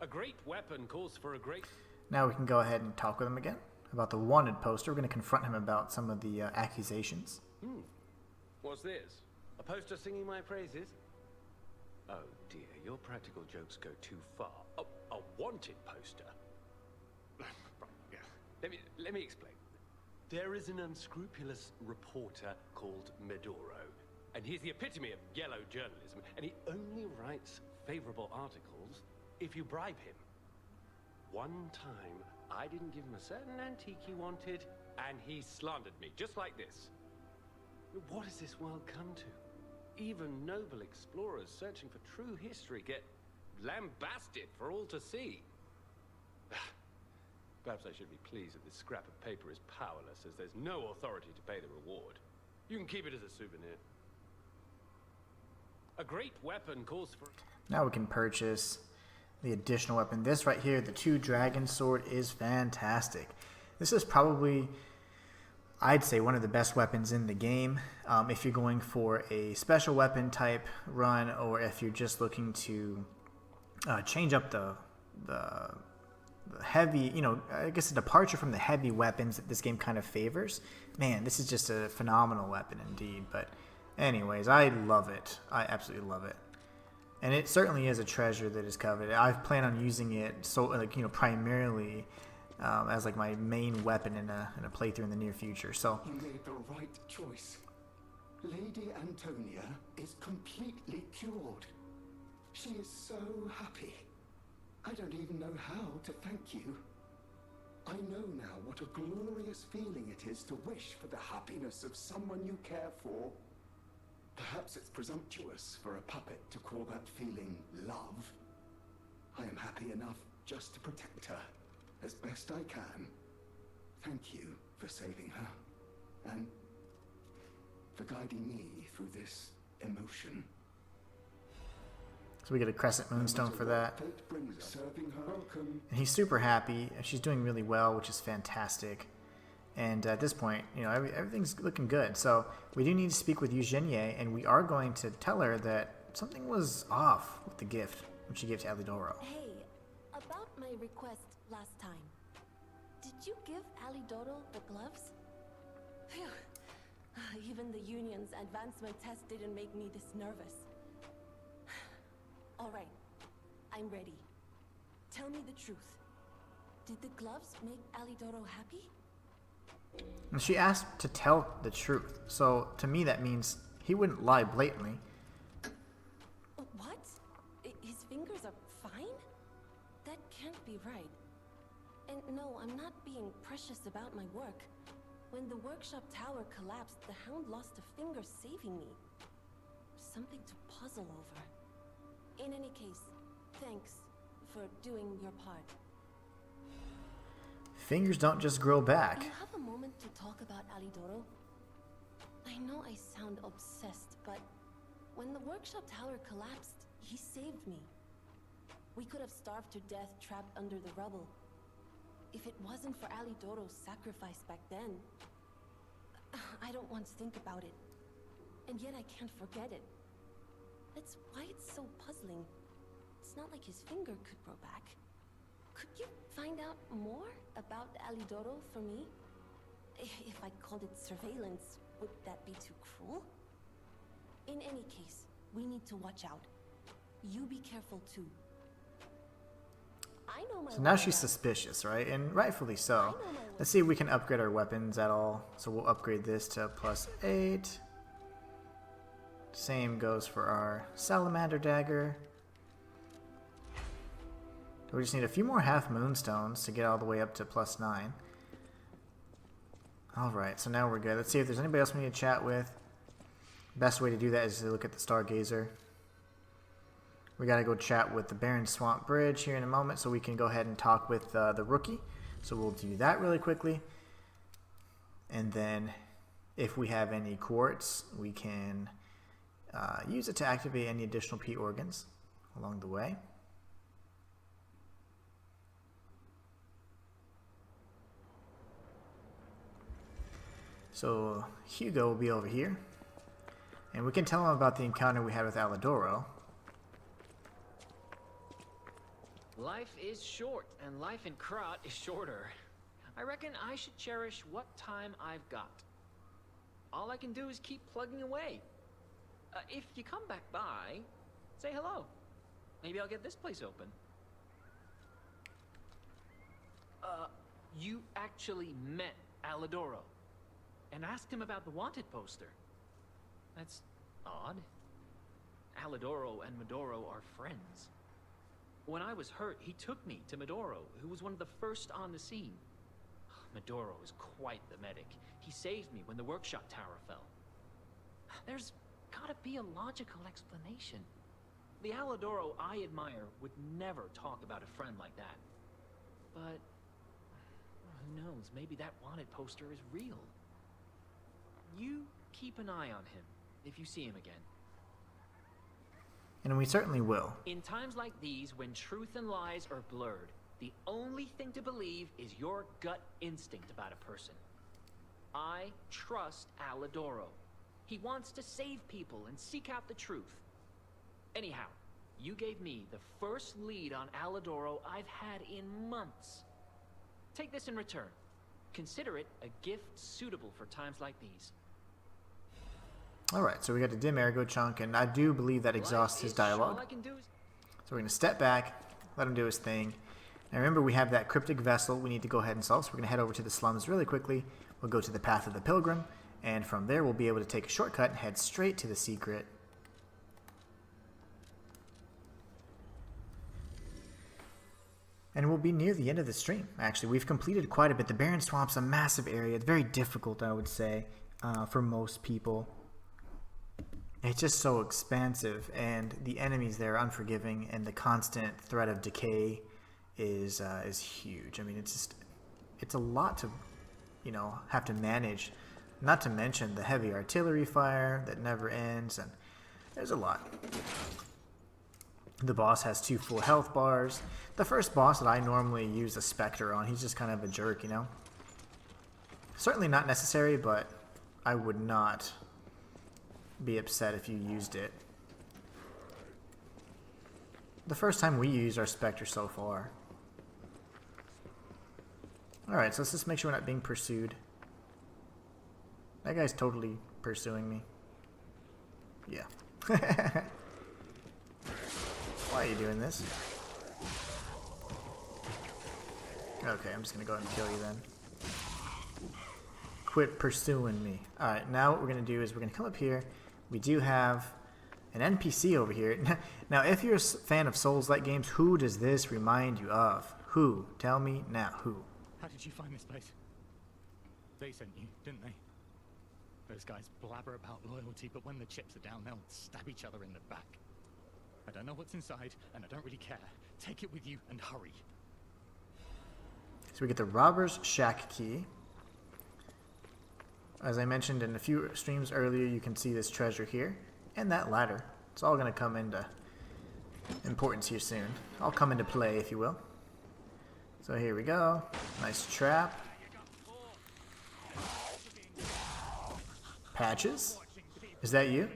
A great weapon calls for a great... Now we can go ahead and talk with him again about the wanted poster. We're going to confront him about some of the accusations. What's this? A poster singing my praises? Oh dear, your practical jokes go too far. Oh, a wanted poster? Right, yeah. Let me explain. There is an unscrupulous reporter called Medoro, and he's the epitome of yellow journalism, and he only writes favorable articles if you bribe him. One time, I didn't give him a certain antique he wanted, and he slandered me, just like this. What has this world come to? Even noble explorers searching for true history get lambasted for all to see. Perhaps I should be pleased that this scrap of paper is powerless, as there's no authority to pay the reward. You can keep it as a souvenir. A great weapon calls for... Now we can purchase the additional weapon. This right here, the Two Dragon Sword, is fantastic. This is probably, I'd say, one of the best weapons in the game. If you're going for a special weapon type run, or if you're just looking to change up the heavy, I guess a departure from the heavy weapons that this game kind of favors. Man, this is just a phenomenal weapon indeed. But anyways, I love it. I absolutely love it. And it certainly is a treasure that is coveted. I plan on using it primarily as like my main weapon in a playthrough in the near future. So You made the right choice. Lady Antonia is completely cured. She is so happy. I don't even know how to thank you. I know now what a glorious feeling it is to wish for the happiness of someone you care for. Perhaps it's presumptuous for a puppet to call that feeling love. I am happy enough just to protect her as best I can. Thank you for saving her, and for guiding me through this emotion. we get a Crescent Moonstone for that. And he's super happy. She's doing really well, which is fantastic. And at this point, everything's looking good. So we do need to speak with Yu Zhenye, and we are going to tell her that something was off with the gift which she gave to Alidoro. Hey, about my request last time. Did you give Alidoro the gloves? Phew. Even the Union's advancement test didn't make me this nervous. Alright, I'm ready. Tell me the truth. Did the gloves make Alidoro happy? And she asked to tell the truth. So to me that means he wouldn't lie blatantly. What? His fingers are fine? That can't be right. And no, I'm not being precious about my work. When the workshop tower collapsed, the Hound lost a finger saving me. Something to puzzle over. In any case, thanks for doing your part. Fingers don't just grow back. You have a moment to talk about Alidoro? I know I sound obsessed, but when the workshop tower collapsed, he saved me. We could have starved to death trapped under the rubble. If it wasn't for Alidoro's sacrifice back then, I don't want to think about it. And yet I can't forget it. That's why it's so puzzling. It's not like his finger could grow back. Could you find out more about Alidoro for me? If I called it surveillance, would that be too cruel? In any case, we need to watch out. You be careful too. I know my So now way she's around. suspicious, right? And rightfully so. Let's see if we can upgrade our weapons at all. So we'll upgrade this to +8. Same goes for our salamander dagger. We just need a few more half moonstones to get all the way up to +9. Alright, so now we're good. Let's see if there's anybody else we need to chat with. Best way to do that is to look at the Stargazer. We gotta go chat with the Barren Swamp Bridge here in a moment so we can go ahead and talk with the rookie. So we'll do that really quickly. And then if we have any quartz, we can use it to activate any additional P organs along the way. So Hugo will be over here. And we can tell him about the encounter we had with Alidoro. Life is short, and life in Krat is shorter. I reckon I should cherish what time I've got. All I can do is keep plugging away. If you come back by, say hello. Maybe I'll get this place open. You actually met Alidoro and asked him about the wanted poster. That's odd. Alidoro and Medoro are friends. When I was hurt, he took me to Medoro, who was one of the first on the scene. Medoro is quite the medic. He saved me when the workshop tower fell. There's gotta be a logical explanation. The Alidoro I admire would never talk about a friend like that. But who knows, maybe that wanted poster is real. You keep an eye on him if you see him again. And we certainly will. In times like these, when truth and lies are blurred, the only thing to believe is your gut instinct about a person. I trust Alidoro. He wants to save people and seek out the truth. Anyhow, you gave me the first lead on Alidoro I've had in months. Take this in return. Consider it a gift suitable for times like these. Alright, so we got the dim ergo chunk, and I do believe that exhausts his dialogue. So we're going to step back, let him do his thing. Now remember, we have that cryptic vessel we need to go ahead and solve, so we're going to head over to the slums really quickly. We'll go to the Path of the Pilgrim, and from there we'll be able to take a shortcut and head straight to the secret. And we'll be near the end of the stream, actually. We've completed quite a bit. The Barren Swamp's a massive area. It's very difficult, I would say, for most people. It's just so expansive, and the enemies there are unforgiving, and the constant threat of decay is huge. I mean, it's a lot to, have to manage. Not to mention the heavy artillery fire that never ends, and there's a lot. The boss has 2 full health bars. The first boss that I normally use a Spectre on, he's just kind of a jerk, Certainly not necessary, but I would not be upset if you used it. The first time we used our Spectre so far. Alright, so let's just make sure we're not being pursued. That guy's totally pursuing me. Yeah. Why are you doing this? Okay, I'm just gonna go ahead and kill you then. Quit pursuing me. Alright, now what we're gonna do is we're gonna come up here. We do have an NPC over here. Now, if you're a fan of Souls-like games, who does this remind you of? Who? Tell me now, who? How did you find this place? They sent you, didn't they? Those guys blabber about loyalty, but when the chips are down, they'll stab each other in the back. I don't know what's inside, and I don't really care. Take it with you and hurry. So we get the Robber's Shack key. As I mentioned in a few streams earlier, you can see this treasure here and that ladder. It's all going to come into importance here soon. All come into play, if you will. So here we go. Nice trap. Patches? Is that you?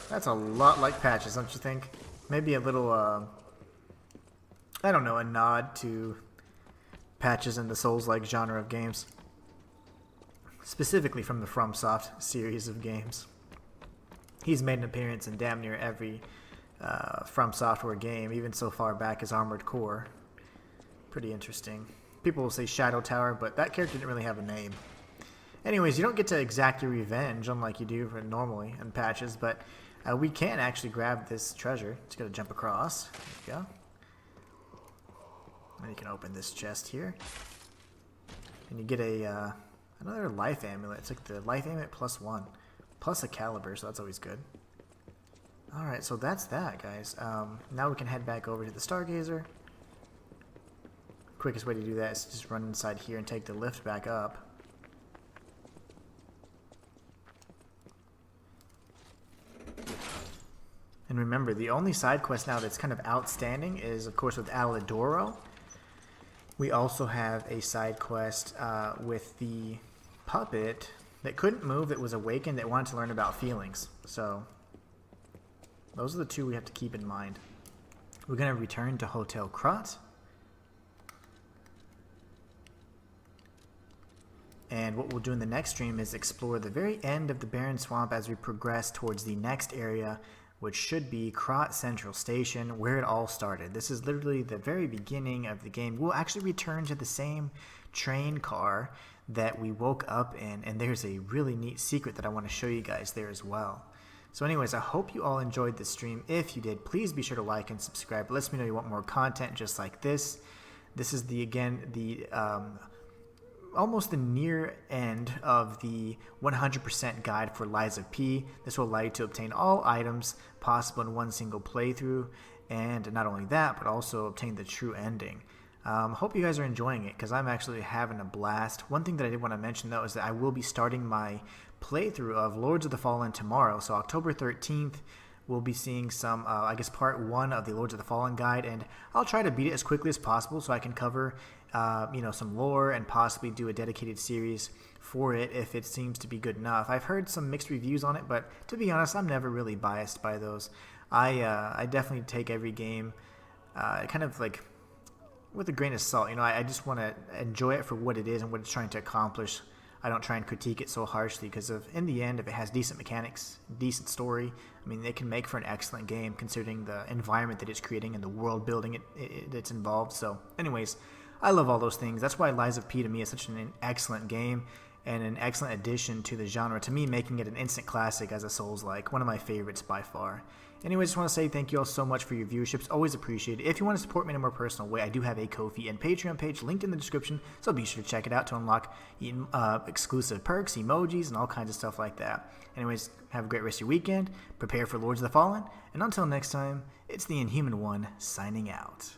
That's a lot like Patches, don't you think? Maybe a little, I don't know, a nod to Patches in the Souls-like genre of games. Specifically from the FromSoft series of games. He's made an appearance in damn near every From Software game, even so far back as Armored Core. Pretty interesting. People will say Shadow Tower, but that character didn't really have a name. Anyways, you don't get to exact your revenge, unlike you do normally in patches, but we can actually grab this treasure. Just gotta jump across. There you go. And you can open this chest here. And you get a another life amulet. It's like the life amulet +1. Plus a caliber, so that's always good. Alright, so that's that, guys. Now we can head back over to the Stargazer. Quickest way to do that is just run inside here and take the lift back up. And remember, the only side quest now that's kind of outstanding is, of course, with Alidoro. We also have a side quest with the puppet that couldn't move, that was awakened, that wanted to learn about feelings. So, those are the two we have to keep in mind. We're going to return to Hotel Krat. And what we'll do in the next stream is explore the very end of the Barren Swamp as we progress towards the next area, which should be Krat Central Station, where it all started. This is literally the very beginning of the game. We'll actually return to the same train car that we woke up in, and there's a really neat secret that I want to show you guys there as well. So anyways, I hope you all enjoyed this stream. If you did, please be sure to like and subscribe. It lets me know you want more content just like this. This is almost the near end of the 100% guide for Lies of P. This will allow you to obtain all items possible in one single playthrough, and not only that, but also obtain the true ending. Hope you guys are enjoying it, because I'm actually having a blast. One thing that I did want to mention, though, is that I will be starting my playthrough of Lords of the Fallen tomorrow, so October 13th. We'll be seeing some, I guess, part 1 of the Lords of the Fallen guide, and I'll try to beat it as quickly as possible so I can cover, some lore and possibly do a dedicated series for it if it seems to be good enough. I've heard some mixed reviews on it, but to be honest, I'm never really biased by those. I definitely take every game kind of like with a grain of salt. I just want to enjoy it for what it is and what it's trying to accomplish. I don't try and critique it so harshly because in the end, if it has decent mechanics, decent story, I mean, it can make for an excellent game considering the environment that it's creating and the world building that's involved. So anyways, I love all those things. That's why Lies of P to me is such an excellent game and an excellent addition to the genre, to me making it an instant classic as a Souls-like, one of my favorites by far. Anyways, just want to say thank you all so much for your viewership. It's always appreciated. If you want to support me in a more personal way, I do have a Ko-fi and Patreon page linked in the description, so be sure to check it out to unlock exclusive perks, emojis, and all kinds of stuff like that. Anyways, have a great rest of your weekend, prepare for Lords of the Fallen, and until next time, it's the Inhuman One signing out.